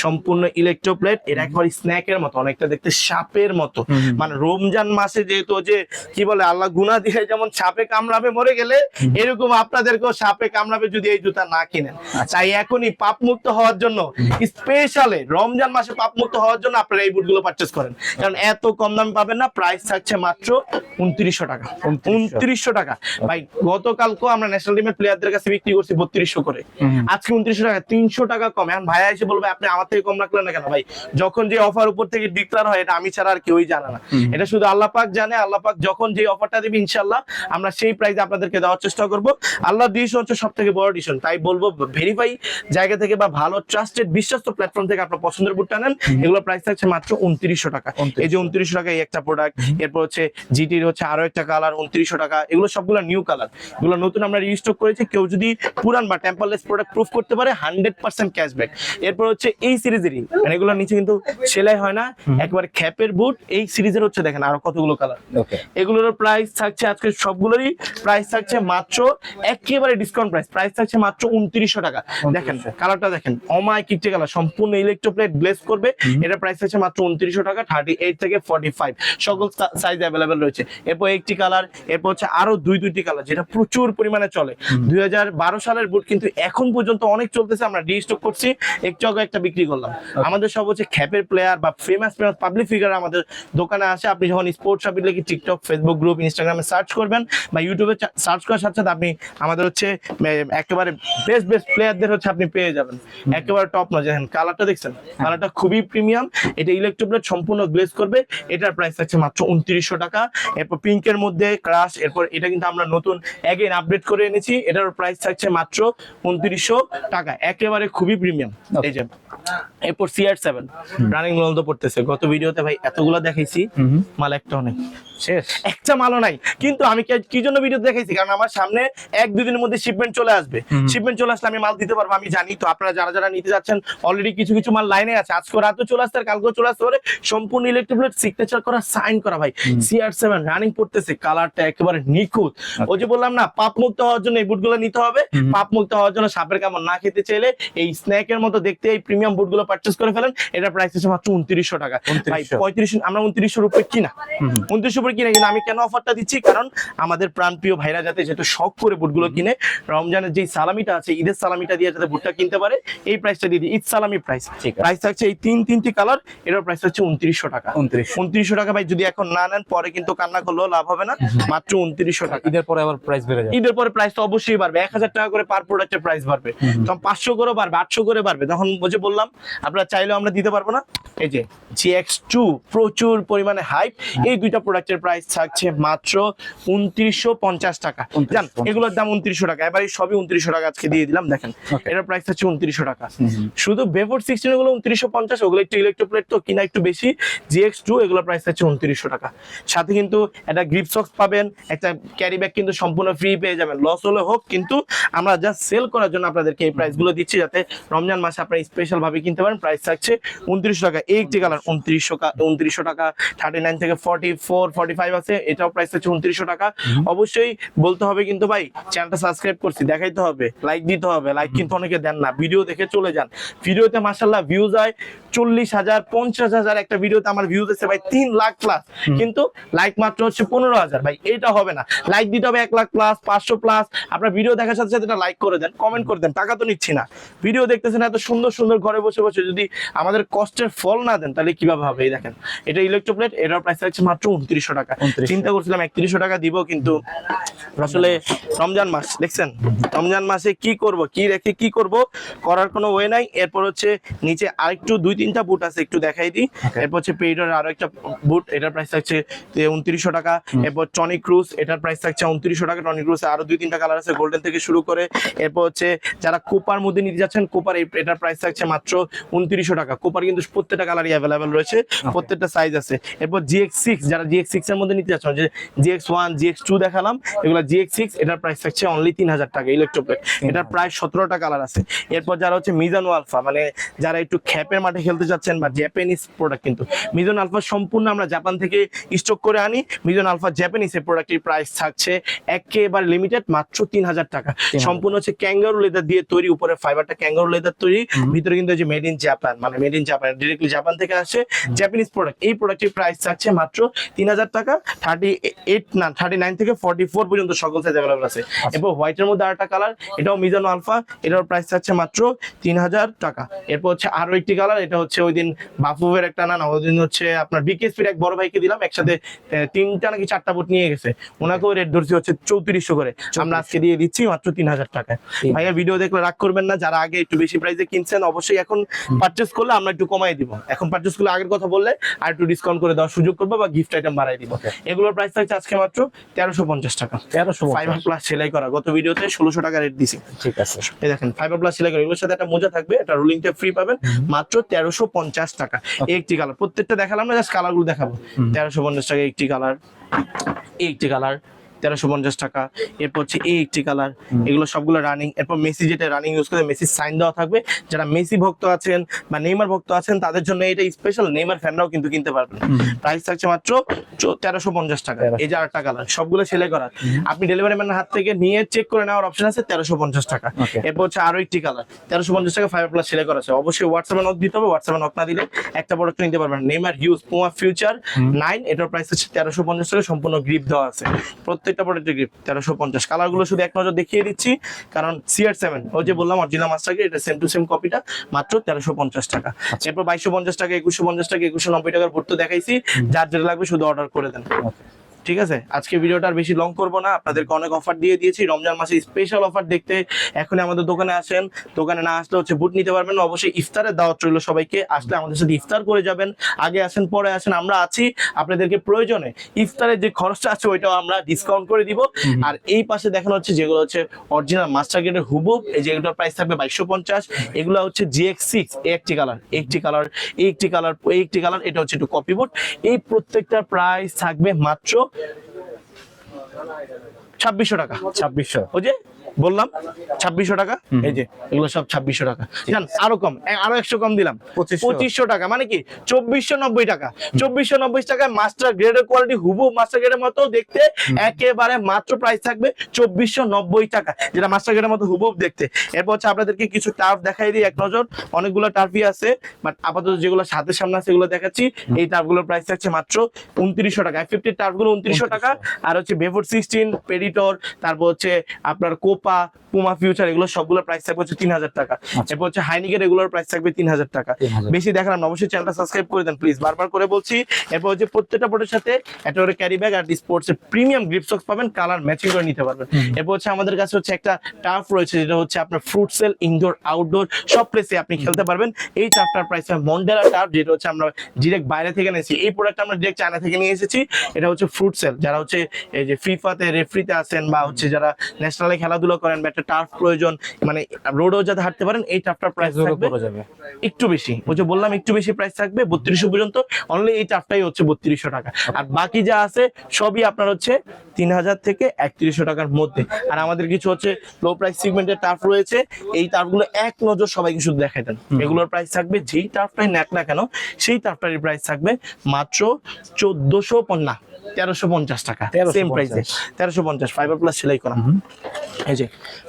Speaker 1: সম্পূর্ণ ইলেকট্রোপ্লেট, এটা একবারে স্ন্যাকের মতো, অনেকটা দেখতে সাপের মতো। মানে রমজান মাসে যেহেতু যে কি বলে আল্লাহ গুনাহ দিয়ে যেমন সাপে কামড়াবে মরে গেলে, এরকম আপনাদেরকেও সাপে কামড়াবে যদি এই জুতা না কিনেন। তাই এখনই পাপ মুক্ত হওয়ার জন্য, স্পেশালি রমজান মাসে পাপ মুক্ত হওয়ার জন্য আপনারা এই বুটগুলো পারচেজ করেন, কারণ এত কম দামে পাবেন না। প্রাইস থাকছে মাত্র 2900 টাকা। 2900 টাকা ভাই, গতকালকেও আমরা ন্যাশনাল টিমের প্লেয়ারদের কাছে বিক্রি করছি 3200 করে, আজকে 2900 টাকা, 300 টাকা কম। এখন ভাইয়া এসে বলবে আপনি আমার থেকে কম রাখলেন না কেন? ভাই যখন যে অফার উপর থেকে ডিক্লেয়ার হয়, এটা আমি ছাড়া আর কেউই জানে না, এটা শুধু আল্লাহ পাক জানে। আল্লাহ পাক যখন যে অফারটা দেবে ইনশাআল্লাহ আমরা সেই প্রাইসে আপনাদেরকে দেওয়ার চেষ্টা করব। আল্লাহ ডিসিশন হচ্ছে সবথেকে বড় ডিসিশন, তাই বলবো ভেরিফাই জায়গা থেকে বা ভালো ট্রাস্টেড বিশ্বস্ত প্ল্যাটফর্ম থেকে আপনার পছন্দের বুটটা নেন। এগুলো প্রাইস থাকছে মাত্র 2900 টাকা। এই যে 2900 টাকা এই একটা প্রোডাক্ট, এরপর হচ্ছে জিটির হচ্ছে আরো একটা কালার 2900 টাকা। এগুলো সবগুলো নিউ কালার, এগুলো নতুন আমরা রিস্টক করেছি। কেউ যদি পুরান বা টেম্পারলেস প্রোডাক্ট প্রুফ করতে পারে 100% ক্যাশব্যাক। এরপর হচ্ছে এই সিরিজেরই, মানে এগুলোর নিচে কিন্তু সেলাই হয় না, একবারে খ্যাপের বুট। এই সিরিজের হচ্ছে দেখেন আরো কতগুলো কালার।
Speaker 2: ওকে,
Speaker 1: এগুলোর প্রাইস থাকছে আজকে সবগুলোরই প্রাইস থাকছে মাত্র একেবারে ডিসকাউন্ট প্রাইস থাকছে মাত্র 2900 টাকা। দেখেন কালারটা দেখেন, অমায় কিকটে কালার, সম্পূর্ণ ইলেকট্রোপ্লেট গ্লেজ করবে। এটা প্রাইস থাকছে মাত্র 2900 টাকা, 38 থেকে 45 সকল সাইজ অ্যাভেলেবেল রয়েছে। এরপর একটি কালার, এরপর হচ্ছে আরো দুইটি কালার যেটা প্রচুর পরিমাণে চলে। 2012 সালের বুট কিন্তু এখন পর্যন্ত অনেক চলতেছে, আমরা ডিস্টক করছি, একটু আগে একটা বিক্রি করলাম। আমাদের সব হচ্ছে খ্যাপের প্লেয়ার বা ফেমাস পাবলিক ফিগার আমাদের দোকানে আসে। আপনি যখন স্পোর্টস শপ লিখে টিকটক, ফেসবুক গ্রুপ, ইনস্টাগ্রামে সার্চ করবেন বা ইউটিউবে সার্চ করার সাথে সাথে আপনি আমাদের হচ্ছে একেবারে বেস্ট প্লেয়ারদের হচ্ছে আপনি পেয়ে যাবেন, একেবারে টপ নয়। দেখেন কালারটা দেখছেন, কালারটা খুবই প্রিমিয়াম। এটা ইলেকট্রোপ্লেট সম্পূর্ণ গ্লেজ করবে। এটার প্রাইস আছে মাত্র 2900 টাকা। এরপর পিঙ্কের মধ্যে ক্রাশ, এরপর এটা কিন্তু আমরা নতুন এগেইন আপডেট করে এনেছি। এটার প্রাইস থাকছে মাত্র 2900 টাকা, একেবারে খুবই প্রিমিয়াম। এই যে এরপর CR7 রানিং মূলত পড়তেছে। গত ভিডিওতে ভাই এতগুলো দেখাইছি, মাল একটা অনেক
Speaker 2: শেষ,
Speaker 1: একটা মালও নাই। কিন্তু আমি কি জন্য ভিডিও দেখাইছি, কারণ আমার সামনে 1-2 দিনের মধ্যে শিপমেন্ট চলে আসবে। শিপমেন্ট চলে আসলে আমি মাল দিতে পারবো, আমি জানি। তো আপনারা যারা নিতে যাচ্ছেন অলরেডি কিছু মাল লাইনে আছে, আজকে রাতেও চলে আসতে আর কালকেও চলে আসতে পারে। সম্পূর্ণ ইলেকট্রোপ্লেট সিগনেচার করা, সাইন করা ভাই। CR7 রানিং পড়তেছে, কালারটা একেবারে নিখুঁত। ওই যে বললাম না, পাপ মুক্ত হওয়ার জন্য এই বুটগুলো নিতে হবে। পাপ মুক্ত হওয়ার জন্য, সাপের কামড় না খেতে চাইলে এই স্ন্যাকের মতো দেখতে এই প্রিমিয়াম বুটগুলো পারচেজ করে ফেলেন। এটা প্রাইস আছে মাত্র 2900 টাকা। ভাই 35 আমরা 2900 রুপে কিনা, 2900 রুপে কিনা। কিন্তু আমি কেন অফারটা দিচ্ছি, কারণ আমাদের প্রাণপ্রিয় ভাইরা যাতে যেহেতু শখ করে বুটগুলো কিনে, রমজানের যে সালামিটা আছে, ঈদের সালামিটা দিয়ে যাতে বুটটা কিনতে পারে, এই প্রাইসটা দিয়ে দিই। ঈদ সালামি প্রাইস থাকছে এই তিনটি কালার। এটার প্রাইস হচ্ছে 2900 টাকা। 2900 টাকা ভাই, যদি এখন না নেন পরে কিন্তু কান্না করলেও লাভ হবে না। মাত্র 2900 টাকা।
Speaker 2: ঈদের পরে আবার প্রাইস বেড়ে যাবে।
Speaker 1: ঈদের পরে প্রাইস তো অবশ্যই বাড়বে, 1000 টাকা করে পার প্রোডাক্টের প্রাইস বাড়বে, তখন 500 করে বাড়বে, 800 করে বাড়বে। তখন বুঝে বললাম আপনারা চাইলেও আমরা দিতে পারবো না। এই যে GX2 প্রচুর পরিমাণে হাইপ, এই দুইটা প্রোডাক্টের প্রাইস থাকছে মাত্র 2950 টাকা। জান এগুলোর দাম 2900 টাকা, এবারে সবই 2900 টাকা আজকে দিয়ে দিলাম। দেখেন এটার প্রাইস হচ্ছে 2900 টাকা। শুধু বেফোর 16 গুলো 2950, ওগুলো একটু ইলেকট্রোপ্লেট তো কিনা একটু বেশি। GX2 এগুলোর প্রাইস হচ্ছে 2900 টাকা। সাথে কিন্তু একটা গ্রিপ সক্স পাবেন, একটা ক্যারি ব্যাগ কিন্তু সম্পূর্ণ ফ্রি পেয়ে যাবেন। লস হলে হোক, কিন্তু আমরা জাস্ট সেল করার জন্য আপনাদেরকে এই প্রাইস গুলো দিচ্ছি, যাতে রমজান মাসে আপনারা স্পেশাল ভাবে কিনতে পারেন। প্রাইস থাকছে 2900 টাকা। এই একটি কালার 2900 টাকা, 39 থেকে 44 45 আছে, এটাও প্রাইস হচ্ছে 2900 টাকা। অবশ্যই বলতে হবে কিন্তু ভাই, চ্যানেলটা সাবস্ক্রাইব করছি, দেখাইতে হবে, লাইক দিতে হবে। লাইক কিন্তু অনেকে দেন না, ভিডিও দেখে চলে যান। ভিডিওতে মাশাআল্লাহ ভিউজ হয় 40,000 50,000, একটা ভিডিওতে আমার ভিউজ আছে ভাই 3 লাখ প্লাস, কিন্তু লাইক মাত্র হচ্ছে 15,000। ভাই এটা হবে না, লাইক দিতে হবে 1 লাখ প্লাস, 500 প্লাস। আপনার ভিডিও দেখার সাথে সাথে এটা লাইক করে দেন, কমেন্ট করে দেন, টাকা তো নিচ্ছি না। ভিডিও দেখতেছেন এত সুন্দর সুন্দর ঘরে বসে বসে, যদি আমাদের কষ্টের ফল না দেন তাহলে কিভাবে হবে? এই দেখেন এটা ইলেকট্রোপ্লেট, এটার প্রাইস আছে মাত্র 2900 টাকা। চিন্তা করছিলাম 3100 টাকা দিব, কিন্তু আসলে রমজান মাস দেখছেন, রমজান মাসে কি করব, কি রেখে কি করব, করার কোনো ওয়ে নাই। এরপর হচ্ছে নিচে আরেকটু 2-3টা বুট আছে, একটু দেখাই দিই। এরপর হচ্ছে পেইডার আরো একটা বুট, এটার প্রাইস থাকছে 2900 টাকা। এরপর টনিক ক্রুজ, এটার প্রাইস থাকছে 2900 টাকা। টনিক ক্রুজ আরো 2-3টা কালার আছে, গোল্ডেন থেকে শুরু করে। এরপর হচ্ছে যারা কোপার মধ্যে নিতে যাচ্ছেন, কোপার এটার প্রাইস থাকছে মাত্র 2900 টাকা। কোপার কিন্তু প্রত্যেকটা কালারই অ্যাভেলেবেল রয়েছে, প্রত্যেকটা সাইজ আছে। এরপর GX6, যারা GX6 এর মধ্যে নিতে যাচ্ছেন, যে GX1 GX2 দেখালাম, এগুলা GX6, এটার প্রাইস থাকছে অনলি 3000 টাকা ইলেকট্রোপ্লেট। এটার প্রায় 17টা কালার আছে। এরপর যারা হচ্ছে মিজানো আলফা, মানে যারা একটু খ্যাপের মাঠে খেলতে যাচ্ছেন বা জাপানিজ প্রোডাক্ট, কিন্তু মিজানো আলফা সম্পূর্ণ আমরা জাপান থেকে স্টক করে আনি। মিজানো আলফা জাপানিজ এই প্রোডাক্টের প্রাইস থাকছে একেবারে লিমিটেড, মাত্র 3000 টাকা। সম্পূর্ণ হচ্ছে ক্যাঙ্গারু লেদার দিয়ে তৈরি, উপরে ফাইবারটা ক্যাঙ্গারু লেদার তৈরি, ভিতরে কিন্তু যে মেড ইন জাপান, মানে made in Japan, directly Japan থেকে আসে জাপানিজ প্রোডাক্ট। এই প্রোডাক্টের প্রাইস থাকছে মাত্র 3000 টাকা। 39 থেকে 44 পর্যন্ত সকল সাইজ अवेलेबल আছে। এরপর হোয়াইটের মধ্যে আরেকটা কালার, এটাও মিজানো আলফা, এটার প্রাইস থাকছে মাত্র 3000 টাকা। এরপর হচ্ছে আরো একটি কালার, এটা হচ্ছে ওই দিন বাফুভের একটা না ওই দিন হচ্ছে আপনার বিকেএসপির এক বড় ভাইকে দিলাম, একসাথে 3টা নাকি 4টা বুট নিয়ে গেছে, ওনাকেও রেট ধরছি হচ্ছে 3400 করে। আমরা আজকে দিয়ে দিচ্ছি মাত্র 3000 টাকায়। ভাইয়া ভিডিও দেখলে রাগ করবেন না, যারা আগে একটু বেশি প্রাইসে কিনছেন অবশ্যই এখন পারচেজ করলে আমরা একটু কমাই দিব। এখন পারচেজ করলে আগের কথা বললে আর একটু ডিসকাউন্ট করে দেওয়ার সুযোগ করবো, বা গিফট আইটেম বাড়াই দিব। এগুলোর প্রাইস থাকছে আজকে মাত্র 1350 টাকা। 1350 ফাইবার প্লাস সেলাই করা, গত ভিডিওতে 1600 টাকা রেট দিছি। ঠিক আছে, এই দেখেন ফাইবার প্লাস সেলাই করা, এগুলোর সাথে একটা মোজা থাকবে, এটা রোলিং টেপ ফ্রি পাবেন, মাত্র 1350 টাকা। একটি কালার, প্রত্যেকটা দেখালাম না, জাস্ট কালারগুলো দেখাবো। 1350 টাকা একটি কালার, একটি কালার, 1350 টাকা। এরপর হচ্ছে এই একটি কালার, এগুলো সবগুলো রানিং। এরপর মেসি যেটা রানিং ইউজ করে মেসির সাইন দেওয়া থাকবে, যারা মেসি ভক্ত আছেন বা নেইমার ভক্ত আছেন তাদের জন্য এটা স্পেশাল, নেইমার ফ্যানরাও কিন্তু কিনতে পারবেন। প্রাইস থাকছে মাত্র 1350 টাকা। এই যে আরেকটা কালার, সবগুলো সেলাই করা, আপনি ডেলিভারি ম্যানের হাত থেকে নিয়ে চেক করে নেওয়ার অপশন আছে, 1350 টাকা। এরপর হচ্ছে আরো একটি কালার, 1350 টাকা, ফাইবার প্লাস সেলাই করা আছে। অবশ্যই হোয়াটসঅ্যাপে নক দিতে হবে, হোয়াটসঅ্যাপে নক না দিলে একটা প্রোডাক্ট নিতে পারবেন। নেইমার হিউজ পুমা ফিউচার 9, এটার প্রাইস হচ্ছে 1350 টাকা, সম্পূর্ণ গ্রিপ দেওয়া আছে, প্রত্যেকটা প্রোডাক্টের গ্রিপ 1350। কালারগুলো শুধু এক নজর দেখিয়ে দিচ্ছি, কারণ CR7 ওই যে বললাম অরিজিনাল মাস্টার গ্রেড, এটা সেম টু সেম কপিটা, মাত্র 1350 টাকা। এরপর 2250 টাকা, 2150 টাকা, 2190 টাকার ভর্তি দেখাইছি, যার যেটা লাগবে শুধু অর্ডার করে দেন। ঠিক আছে, আজকে ভিডিওটা আর বেশি লং করবো না, আপনাদেরকে অনেক অফার দিয়ে দিয়েছি। রমজান মাসে স্পেশাল অফার দেখতে এখনই আমাদের দোকানে আসেন। দোকানে না আসলে হচ্ছে বুট নিতে পারবেন। অবশ্যই ইফতারের দাওয়াত রইল সবাইকে, আসলে আমাদের সাথে ইফতার করে যাবেন। আগে আসেন পরে আসেন, আমরা আছি, আপনাদেরকে প্রয়োজনে ইফতারের যে খরচটা আছে ওইটাও আমরা ডিসকাউন্ট করে দিব। আর এই পাশে দেখানো হচ্ছে যেগুলো হচ্ছে অরিজিনাল মাস্টার গ্রেডের হুবহু, এই যেগুলোর প্রাইস থাকবে 2250। এগুলো হচ্ছে GX6, একটি কালার, একটি কালার, একটি কালার, একটি কালার, এটা হচ্ছে একটু কপি বুট। এই প্রত্যেকটার প্রাইস থাকবে মাত্র 2600 টাকা।
Speaker 2: 2600,
Speaker 1: ওই যে বললাম 2600 টাকা। এই যে এগুলো সব 2600 টাকা। জান আরো কম, আরো 100 কম দিলাম, 2500 টাকা, মানে কি 2490 টাকা। 2490 টাকায় মাস্টার গ্রেডের কোয়ালিটি হুবহু মাস্টার গ্রেডের মতো দেখতে, একেবারে মাত্র প্রাইস থাকবে 2490 টাকা, যেটা মাস্টার গ্রেডের মতো হুবহু দেখতে। এরপর হচ্ছে আপনাদেরকে কিছু টার্ফ দেখাই দিই এক নজর, অনেকগুলো টার্ফই আছে, বাট আপাতত যেগুলো হাতের সামনে আছে সেগুলো দেখাচ্ছি। এই টার্ফগুলোর প্রাইস থাকছে মাত্র 2900 টাকা। F50 টার্ফগুলো 2900 টাকা। আর হচ্ছে বেফোর 16, পেডিটর, তারপর হচ্ছে আপনার কোপা, পুমা ফিউচার, এগুলো সবগুলো প্রাইস থাকবে হচ্ছে 3000 টাকা। এরপর হচ্ছে হাইনিকের রেগুলার প্রাইস থাকবে 3000 টাকা। বেশি দেখালাম না, অবশ্যই চ্যানেলটা সাবস্ক্রাইব করে দেন প্লিজ, বারবার করে বলছি। এরপর হচ্ছে প্রত্যেকটা বোর্ডের সাথে একটা করে ক্যারি ব্যাগ আর স্পোর্টস এর প্রিমিয়াম গ্রিপ সক্স পাবেন, কালার ম্যাচিং করে নিতে পারবেন। এরপর হচ্ছে আমাদের কাছে হচ্ছে একটা টার্ফ রয়েছে, যেটা হচ্ছে আপনার ফ্রুট সেল, ইনডোর আউটডোর সব প্লেসে আপনি খেলতে পারবেন। এই টার্ফটার প্রাইস মন্ডেলা টার্ফ, যেটা হচ্ছে আমরা ডিরেক্ট বাইরে থেকে নিয়েছি। এই প্রোডাক্টটা আমরা ডিরেক্ট চায়না থেকে নিয়ে এসেছি। এটা হচ্ছে ফ্রুট সেল, যারা হচ্ছে এই যে ফিফাতে রেফারিতে আছেন বা হচ্ছে যারা ন্যাশনালে খেলাধুলা করেন বা একটা টার্ফ প্রয়োজন, মানে রোডেও যাতে হাঁটতে পারেন, এই টার্ফটার প্রাইস থাকবে একটু বেশি। ওই যে বললাম একটু বেশি প্রাইস থাকবে, 3200 পর্যন্ত। অনলি এই টার্ফটাই হচ্ছে 3200 টাকা। আর বাকি যা আছে সবই আপনার হচ্ছে 3000 থেকে 3100 টাকার মধ্যে। আর আমাদের কিছু হচ্ছে লো প্রাইস সেগমেন্টের টার্ফ রয়েছে, এই টার্ফগুলো এক নজর সবাইকে শুধু দেখাই দেন। এগুলোর প্রাইস থাকবে, যেই টার্ফটাই নেক না কেন সেই টার্ফটার প্রাইস থাকবে মাত্র 1350 টাকা। সেম প্রাইসে 1350, ফাইবার প্লাস সেলাই করা। এই যে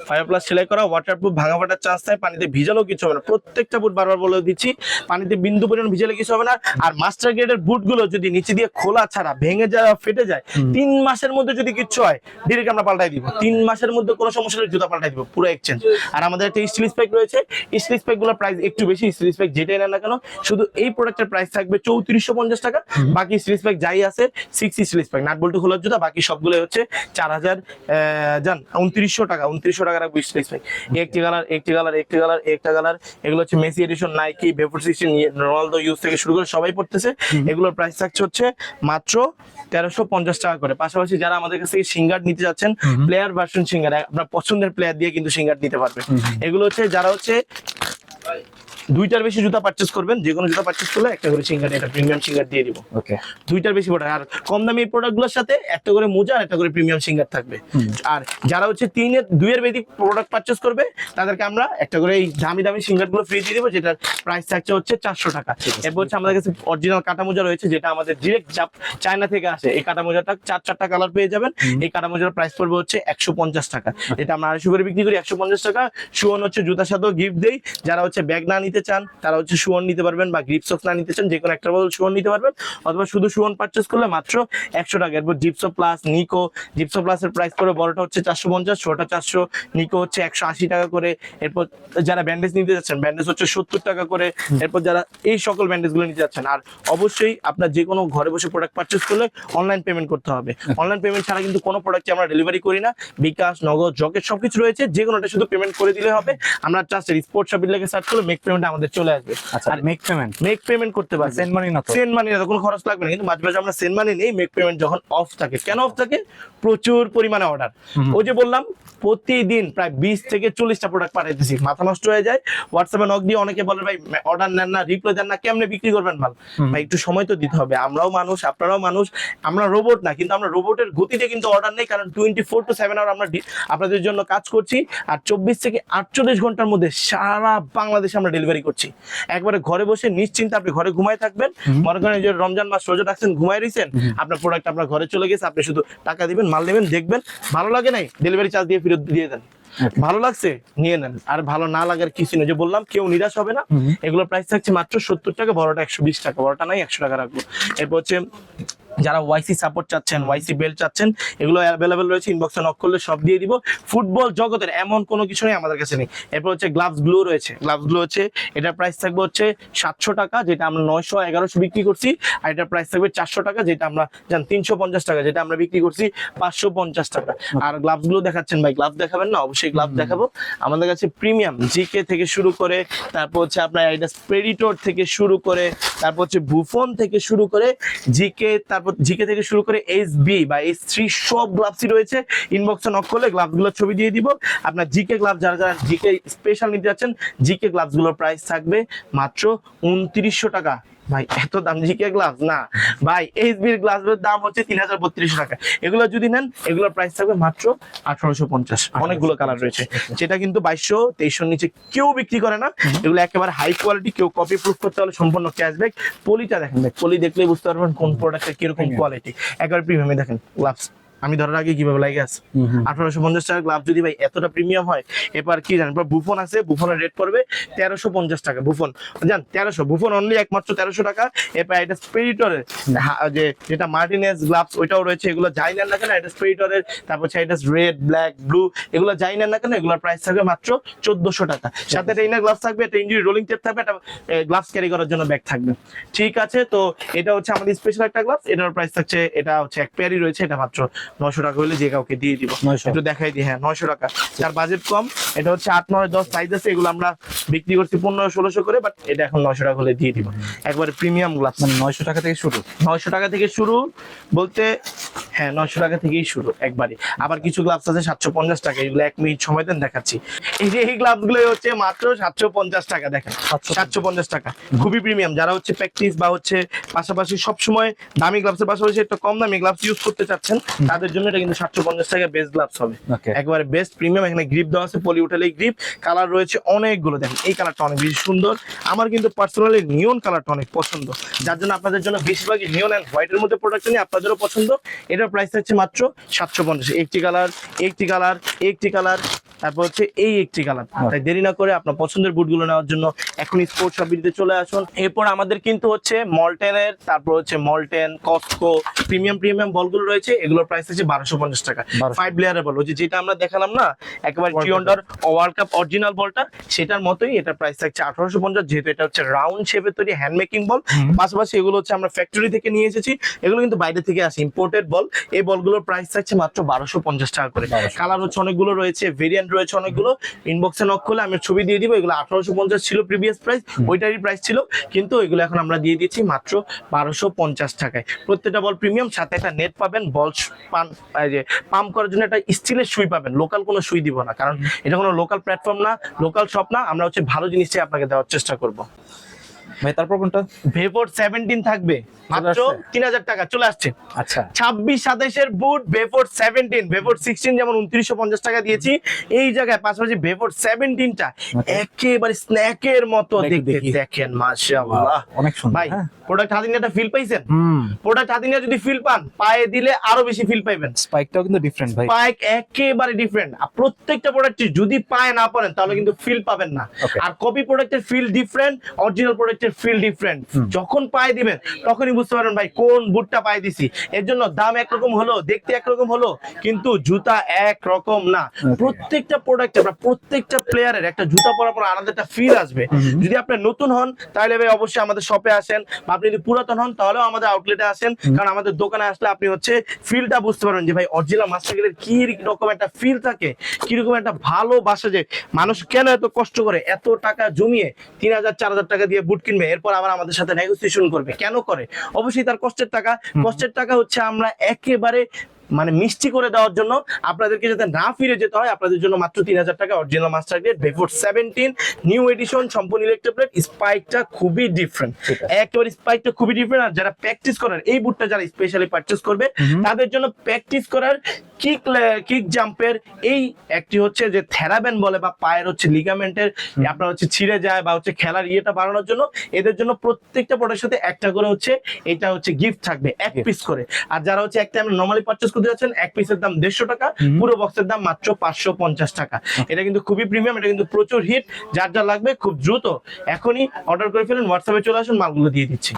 Speaker 1: ফাইবার প্লাস সেলাই করা, ওয়াটারপ্রুফ, ভাঙা ফাটার চান্স নাই, পানিতে ভিজালেও কিছু হবে না। প্রত্যেকটা বুট বারবার বলে দিচ্ছি, পানিতে বিন্দু পরিমাণ ভিজালে কিছু হবে না। আর মাস্টার গ্রেডের বুটগুলো যদি নিচে দিয়ে খোলা ছাড়া ভেঙে যায়, ফেটে যায়, 3 মাসের মধ্যে যদি কিছু হয় ডিরেক্ট আমরা পাল্টাই দিব। 3 মাসের মধ্যে কোনো সমস্যা হলে জুতা পাল্টাই দিব, পুরো এক্সচেঞ্জ। আর আমাদের একটা স্টিল স্পেক রয়েছে, স্টিল স্পেক গুলোর প্রাইস একটু বেশি। স্টিল স্পেক যেটাই নেন না কেন, শুধু এই প্রোডাক্টের প্রাইস থাকবে 3450 টাকা। বাকি স্টিল স্পেক যাই আছে 6 স্টিল স্পেক, নাট বল্টু খোলার জুতা, বাকি সবগুলো হচ্ছে 4000 জান 2900 টাকা। 2900 টাকা রাখবো স্টিল স্পেক। একটি কালার, একটি কালার, একটি কালার, একটা কালার। এগুলো হচ্ছে Messi edition, Nike, Vapor 16, Ronaldo use থেকে শুরু করে সবাই পড়তেছে। এগুলোর প্রাইস থাকছে হচ্ছে মাত্র 1350 টাকা করে। পাশাপাশি যারা আমাদের কাছ থেকে সিঙ্গার নিতে যাচ্ছেন, প্লেয়ার ভার্সন সিঙ্গার, আপনার পছন্দের প্লেয়ার দিয়ে কিন্তু সিঙ্গার নিতে পারবে। এগুলো হচ্ছে যারা হচ্ছে 2টার বেশি জুতা পারচেজ করবেন, যে কোনো জুতা পারচেজ করলে একটা করে সিঙ্গার, এটা প্রিমিয়াম সিঙ্গার দিয়ে দিব। ওকে, 2টার বেশি প্রোডাক্ট। আর কম দামি প্রোডাক্টগুলোর সাথে একটা করে মোজা আর একটা করে প্রিমিয়াম সিঙ্গার থাকবে। আর যারা হচ্ছে 2-এর বেশি প্রোডাক্ট পারচেজ করবে তাদেরকে আমরা একটা করে এই দামি দামি সিঙ্গারগুলো ফ্রি দিয়ে দিব, যেটার প্রাইস থাকছে হচ্ছে 400 টাকা। এরপর হচ্ছে আমাদের কাছে অরিজিনাল কাটা মোজা রয়েছে, যেটা আমাদের ডিরেক্ট চায়না থেকে আসে। এই কাটা মোজাটা 4-4টা কালার পেয়ে যাবেন। এই কাটা মোজার প্রাইস পড়বে হচ্ছে 150 টাকা। এটা আমরা 250 করে বিক্রি করি, 150 টাকা। শুয়ন হচ্ছে জুতার সাথেও গিফট দেই। যারা হচ্ছে ব্যাগ না নিতে চান তারা হচ্ছে শুয়ন নিতে পারবেন, বা গ্রিপ সক্স না নিতে চান যে কোনো একটা বদল শুয়ন নিতে পারবেন, অথবা শুধু শুয়ন পারচেজ করলে মাত্র 100 টাকা। এরপর জিপসো প্লাস, নিকো, জিপসো প্লাসের প্রাইস পড়বে বড়টা হচ্ছে 450, ছোটটা 400, নিকো হচ্ছে 180 টাকা করে। এরপর যারা ব্যান্ডেজ নিতে যাচ্ছেন, ব্যান্ডেজ হচ্ছে 70 টাকা করে। এরপর যারা এই সকল ব্যান্ডেজ গুলো নিতে যাচ্ছেন, আর অবশ্যই আপনার যে কোনো ঘরে বসে প্রোডাক্ট পারচেজ করলে অনলাইন পেমেন্ট করতে হবে। অনলাইন পেমেন্ট ছাড়া কিন্তু কোনো প্রোডাক্টে আমরা ডেলিভারি করি না। বিকাশ, নগদ, জকেট সবকিছু রয়েছে, যে কোনোটা শুধু পেমেন্ট করে দিলে হবে। আমরা ট্রাস্টেড স্পোর্টস শপিং লেগে সার্চ করে মেক পেমেন্ট আমাদের চলে আসবে।
Speaker 2: আচ্ছা,
Speaker 1: আর
Speaker 2: মেক
Speaker 1: পেমেন্ট করতে পারবে,
Speaker 2: সেন্ড মানি না তো?
Speaker 1: সেন্ড মানি না, কোনো খরচ লাগবে না। কিন্তু মাঝে মাঝে আমরা সেন্ড মানি নেই, মেক পেমেন্ট যখন অফ থাকে। কেন অফ থাকে? প্রচুর পরিমাণে অর্ডার। ওই যে বললাম প্রতিদিন প্রায় 20 থেকে 40টা প্রোডাক্ট পাঠাইতেছি, মাথা নষ্ট হয়ে যায়। হোয়াটসঅ্যাপে নক দিয়ে অনেকে বলে ভাই অর্ডার নেন না, রিপ্লাই দেন না, কেমনে বিক্রি করবেন মাল? ভাই একটু সময় তো দিতে হবে, আমরাও মানুষ আপনারাও মানুষ, আমরা রোবট না, কিন্তু আমরা রোবটের গতিতে কিন্তু অর্ডার নেই, কারণ 24/7 আওয়ার আমরা আপনাদের জন্য কাজ করছি। আর 24 থেকে 48 ঘন্টার মধ্যে সারা বাংলাদেশে আমরা ডেলিভারি করছি। একবারে ঘরে বসে নিশ্চিন্তে আপনি ঘরে ঘুমায় থাকবেন। মনে করেন এই যে রমজান মাস রোজা রাখছেন, ঘুমায় রয়েছেন, আপনার প্রোডাক্ট আপনার ঘরে চলে গেছে, আপনি শুধু টাকা দিবেন, মাল নেবেন, দেখবেন ভালো লাগে নাই ডেলিভারি চার্জ দিয়ে ফেরত দিয়ে দেন, ভালো লাগছে নিয়ে নেন, আর ভালো না লাগার কিছু নেই। যে বললাম কেউ নিরাশ হবে না। এগুলোর প্রাইস থাকছে মাত্র 70 টাকা, বড়টা 120 টাকা, বড়টা নাই 100 টাকা রাখবো। এরপর হচ্ছে যারা ওয়াইসি সাপোর্ট চাচ্ছেন, ওয়াইসি বেল্ট চাচ্ছেন, এগুলো অ্যাভেলেবেল রয়েছে, ইনবক্সে নক করলে সব দিয়ে দিব। ফুটবল জগতের এমন কোনো কিছু নেই আমাদের কাছে নেই। এরপর হচ্ছে গ্লাভস গ্লো রয়েছে, গ্লাভস গ্লো হচ্ছে এটার প্রাইস থাকবে হচ্ছে 700 টাকা, যেটা আমরা 900-1100 বিক্রি করছি। আর এটার প্রাইস থাকবে 400 টাকা, যেটা আমরা জান 350 টাকা, যেটা আমরা বিক্রি করছি 550 টাকা। আর গ্লাভস গুলো দেখাচ্ছেন ভাই, গ্লাভস দেখাবেন না? অবশ্যই গ্লাভস দেখাবো। আমাদের কাছে প্রিমিয়াম জিকে থেকে শুরু করে, তারপর হচ্ছে আপনার অ্যাডিডাস প্রেডিটর থেকে শুরু করে, তারপর হচ্ছে বুফন থেকে শুরু করে জিকে, তারপর জিকে থেকে শুরু করে এসবি বা S3 সব গ্লাভসই রয়েছে। ইনবক্সে নক করলে গ্লাভস গুলোর ছবি দিয়ে দিব। আপনার জিকে গ্লাভস যারা যারা জিকে স্পেশাল নিতে যাচ্ছেন, জিকে গ্লাভস গুলোর প্রাইস থাকবে মাত্র 2900 টাকা। ভাই এত দাম জিকে গ্লাভস না ভাই, এসবির গ্লাভসের দাম হচ্ছে 3032 টাকা। এগুলো যদি নেন, এগুলোর প্রাইস থাকবে মাত্র 1850। অনেকগুলো কালার রয়েছে, যেটা কিন্তু 2200-2300 নিচে কেউ বিক্রি করে না। এগুলো একেবারে হাই কোয়ালিটি, কেউ কপি প্রুফ করতে হলে সম্পূর্ণ ক্যাশব্যাক। পলিটা দেখেন, পলি দেখলেই বুঝতে পারবেন কোন প্রোডাক্টের কিরকম কোয়ালিটি। একবার প্রিমিয়ামে দেখেন গ্লাভস, আমি ধরার আগে কিভাবে লাগে আছে। 1850 টাকা গ্লাভ যদি ভাই এতটা প্রিমিয়াম হয়, এবার কি জানেন, বুফন আছে, বুফনের রেট পড়বে 1350 টাকা। বুফন জান 1300, বুফন অনলি একমাত্র 1300 টাকা। এরপর এটা স্পিরিটরের যেটা মার্টিনেজ গ্লাভস, ওইটাও রয়েছে। এগুলো যাই নেন না কেন, এটা স্পিরিটরের, তারপর এটা রেড, ব্ল্যাক, ব্লু, এগুলো যাই নেন না কেন, এগুলোর প্রাইস থাকবে মাত্র 1400 টাকা। সাথে একটা ইনার গ্লাভস থাকবে, একটা ইঞ্জুরি রোলিং টেপ থাকবে, একটা গ্লাভস ক্যারি করার জন্য ব্যাগ থাকবে। ঠিক আছে, তো এটা হচ্ছে আমাদের স্পেশাল একটা গ্লাভস। এটার প্রাইস থাকছে, এটা হচ্ছে এক পেয়ারই রয়েছে, এটা মাত্র 900 টাকা হলে যে কাউকে দিয়ে দিব। একটু দেখাই দিই, হ্যাঁ 900 টাকা। যার বাজেট কম, এটা হচ্ছে 8, 9, 10 সাইজ আছে। এগুলো আমরা বিক্রি করছি 1500-1600 করে, বাট এটা এখন 900 টাকা হলে দিয়ে দিব। একবারে প্রিমিয়াম গ্লাস,
Speaker 2: মানে 900 টাকা থেকে শুরু।
Speaker 1: 900 টাকা থেকে শুরু বলতে, হ্যাঁ 900 টাকা থেকেই শুরু একবারে। আবার কিছু গ্লাভস আছে 750 টাকা, এগুলো 1 মিনিট সময় দেন দেখাচ্ছি। এই গ্লাভস গুলো হচ্ছে মাত্র 750 টাকা। দেখেন 750 টাকা, খুবই প্রিমিয়াম। যারা হচ্ছে প্র্যাকটিস বা হচ্ছে পাশাপাশি সবসময় দামি গ্লাভসের পাশাপাশি একটা কম দামি গ্লাভস ইউজ করতে চাচ্ছেন, তাদের জন্য এটা কিন্তু 750 টাকা বেস্ট গ্লাভস হবে। একবারে বেস্ট প্রিমিয়াম। এখানে গ্রিপ দেওয়া আছে, পলি উঠালেই গ্রিপ। কালার রয়েছে অনেকগুলো, দেখেন এই কালারটা অনেক বেশি সুন্দর। আমার কিন্তু পার্সোনালি নিয়ন কালারটা অনেক পছন্দ, যার জন্য আপনাদের জন্য বেশিরভাগই নিয়ন এন্ড হোয়াইটের মধ্যে প্রোডাক্ট নিয়ে আপনাদেরও পছন্দ। এটার প্রাইস হচ্ছে মাত্র 750। একটি কালার, একটি কালার, একটি কালার, তারপর হচ্ছে এই একটি কালার। তাই দেরি না করে আপনার পছন্দের বুটগুলো নেওয়ার জন্য এখনই স্পোর্টস শপ ভিডিওতে চলে আসুন। এরপর আমাদের কিন্তু হচ্ছে মল্টেনের, তারপর হচ্ছে মল্টেন, কস্কো প্রিমিয়াম বলগুলো রয়েছে। এগুলোর প্রাইস হচ্ছে 1250 টাকা। 5 লেয়ারের বল, ওই যেটা আমরা দেখালাম না একেবারে টিওন্ডার ওয়ার্ল্ড কাপ অরিজিনাল বলটা, সেটার মতোই এটার প্রাইস থাকছে 1850। যেহেতু এটা হচ্ছে রাউন্ড শেপের তৈরি হ্যান্ড মেকিং বল, পাশাপাশি এগুলো হচ্ছে আমরা ফ্যাক্টরি থেকে নিয়ে এসেছি, এগুলো কিন্তু বাইরে থেকে আসে, ইম্পোর্টেড বল। এই বলগুলোর প্রাইস থাকছে মাত্র 1250 টাকা করে। কালার হচ্ছে অনেকগুলো রয়েছে, ভেরিয়েন্ট রয়েছে অনেকগুলো। ইনবক্সে নক করলে আমি ছবি দিয়ে দিব। এগুলো 1850 ছিল প্রিভিয়াস প্রাইস, ওইটারই প্রাইস ছিল, কিন্তু এগুলো এখন আমরা দিয়ে দিচ্ছি মাত্র 1250 টাকায়। প্রত্যেকটা বল প্রিমিয়াম, সাথে একটা নেট পাবেন, বল পাম্প করার জন্য একটা স্টিলের সুই পাবেন। লোকাল কোনো সুই দিব না, কারণ এটা কোনো লোকাল প্ল্যাটফর্ম না, লোকাল শপ না। আমরা হচ্ছে ভালো জিনিসটাই আপনাকে দেওয়ার চেষ্টা করব।
Speaker 2: ভাই তারপর কোনটা?
Speaker 1: ভেপোর 17 থাকবে মাত্র 3000 টাকা, চলে আসছে।
Speaker 2: আচ্ছা,
Speaker 1: 26-27 এর বুট ভেপোর 17। ভেপোর 16 যেমন 2950 টাকা দিয়েছি, এই জায়গায় পাশাপাশি ভেপোর 17টা একেবারে স্ন্যাকের মতো দেখতে। দেখেন মাশাআল্লাহ,
Speaker 2: অনেক সুন্দর
Speaker 1: ভাই। প্রোডাক্ট হাতে নিয়ে একটা ফিল পাইছেন? প্রোডাক্ট হাতে নিয়ে যদি ফিল পান, পায়ে দিলে আরো বেশি ফিল পাইবেন।
Speaker 2: স্পাইকটাও কিন্তু ডিফারেন্ট ভাই,
Speaker 1: স্পাইক একেবারে ডিফারেন্ট। আর প্রত্যেকটা প্রোডাক্ট যদি পায়ে না পড়েন তাহলে কিন্তু ফিল পাবেন না। আর কপি প্রোডাক্টের ফিল ডিফারেন্ট, অরিজিনাল প্রোডাক্ট প্রোডাক্টের ফিল ডিফারেন্ট। যখন পায়ে দিবেন তখনই বুঝতে পারবেন ভাই কোন বুটটা পায়ে দিছি। এর জন্য দাম একরকম হলো, দেখতে একরকম হলো, কিন্তু জুতা একরকম না। প্রত্যেকটা প্রোডাক্ট আপনার প্রত্যেকটা প্লেয়ারের একটা জুতা পরার পর আলাদা একটা ফিল আসবে। যদি আপনি নতুন হন তাহলে ভাই অবশ্যই আমাদের শপে আসেন, বা আপনি যদি পুরাতন হন তাহলেও আমাদের আউটলেটে আসেন, কারণ আমাদের দোকানে আসলে আপনি হচ্ছে ফিলটা বুঝতে পারবেন যে ভাই অরিজিনাল মাস্টারগিরের কি রকম একটা ফিল থাকে, কিরকম একটা ভালোবাসা, যে মানুষ কেন এত কষ্ট করে এত টাকা জমিয়ে 3,000 4,000 টাকা দিয়ে বুট কিনবে, এরপর আবার আমাদের সাথে নেগোসিয়েশন করবে, কেন করে? অবশ্যই তার কষ্টের টাকা হচ্ছে আমরা একেবারে মানে মিষ্টি করে দেওয়ার জন্য, আপনাদেরকে যাতে না ফিরে যেতে হয়, আপনাদের জন্য মাত্র 3,000 টাকা অরিজিনাল মাস্টার গ্রেড বেফোর্ড 17 নিউ এডিশন সম্পূর্ণ ইলেকট্রোপ্লেট। স্পাইকটা খুবই ডিফারেন্ট, একেবারে স্পাইকটা খুবই ডিফারেন্ট। আর যারা প্র্যাকটিস করার এই বুটটা যারা স্পেশালি পারচেজ করবে তাদের জন্য প্র্যাকটিস করার কিক জাম্পের এই একটি হচ্ছে যে থেরাবেন বলে, বা পায়ের হচ্ছে লিগামেন্টের আপনার হচ্ছে ছিঁড়ে যায় বা হচ্ছে খেলার ইয়েটা বাড়ানোর জন্য এদের জন্য প্রত্যেকটা প্রোডাক্টের সাথে একটা করে হচ্ছে এটা হচ্ছে গিফট থাকবে, এক পিস করে। আর যারা হচ্ছে একটা আমরা নরমালি পারচেজ করতে যাচ্ছেন, এক পিসের দাম 150 টাকা, পুরো বক্সের দাম মাত্র 550 টাকা। এটা কিন্তু খুবই প্রিমিয়াম, এটা কিন্তু প্রচুর হিট। যার যা লাগবে খুব দ্রুত এখনই অর্ডার করে ফেলুন, হোয়াটসঅ্যাপে চলে আসুন, মালগুলো দিয়ে দিচ্ছি।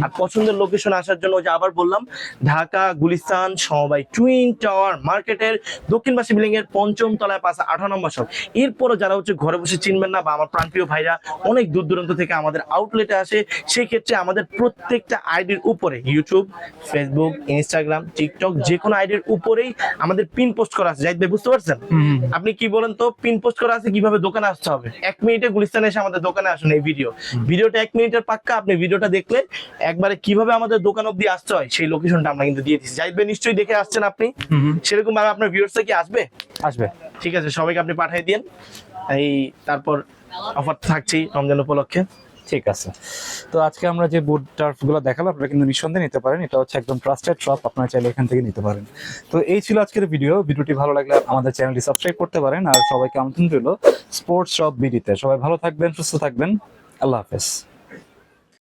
Speaker 1: আর পছন্দের লোকেশন আসার জন্য যে আবার বললাম, ঢাকা গুলিস্তান সমবায় টুইন টাওয়ার মার্কেটের দক্ষিণ পাশে বিল্ডিং এর 5ম তলায় 8 নম্বর শপ। এরপরও যারা হচ্ছে ঘরে বসে চিনবেন না, বা আমার প্রাণপ্রিয় ভাইরা অনেক দূর দূরান্ত থেকে আমাদের আউটলেটে আসে, সেই ক্ষেত্রে আমাদের প্রত্যেকটা আইডির উপরে ইউটিউব, ফেসবুক, ইনস্টাগ্রাম, টিকটক যে কোনো আইডির উপরেই আমাদের পিন পোস্ট করা আছে। জাহিদ ভাই বুঝতে পারছেন? আপনি কি বলেন তো, পিন পোস্ট করা আছে কিভাবে দোকানে আসতে হবে? 1 মিনিটে গুলিস্তানে এসে আমাদের দোকানে আসুন। এই ভিডিওটা 1 মিনিটের পাক্কা। আপনি ভিডিওটা দেখলে একবারে কিভাবে আমাদের দোকান অবধি আসতে হয় সেই লোকেশনটা আমরা কিন্তু দিয়ে দিচ্ছি। জাহিদ ভাই নিশ্চয়ই দেখে আসছেন আপনি, সেরকম ভাবে আপনার ভিউয়ার্সরা কি আসবে? ঠিক আছে, সবাইকে আপনি পাঠিয়ে দিন। এই তারপর অফার থাকছেই রমজান উপলক্ষে।
Speaker 2: ঠিক আছে, তো আজকে আমরা যে বুট টার্ফ গুলো দেখালাম আপনারা কিন্তু নিঃসন্দেহে নিতে পারেন। এটা হচ্ছে একদম ট্রাস্টেড শপ, আপনারা চাইলে এখান থেকে নিতে পারেন। তো এই ছিল আজকের ভিডিওটি ভালো লাগলে আমাদের চ্যানেলটি সাবস্ক্রাইব করতে পারেন। আর সবাইকে আমন্ত্রণ রইল স্পোর্টস শপ বিডিতে। সবাই ভালো থাকবেন, সুস্থ থাকবেন, আল্লাহ হাফেজ।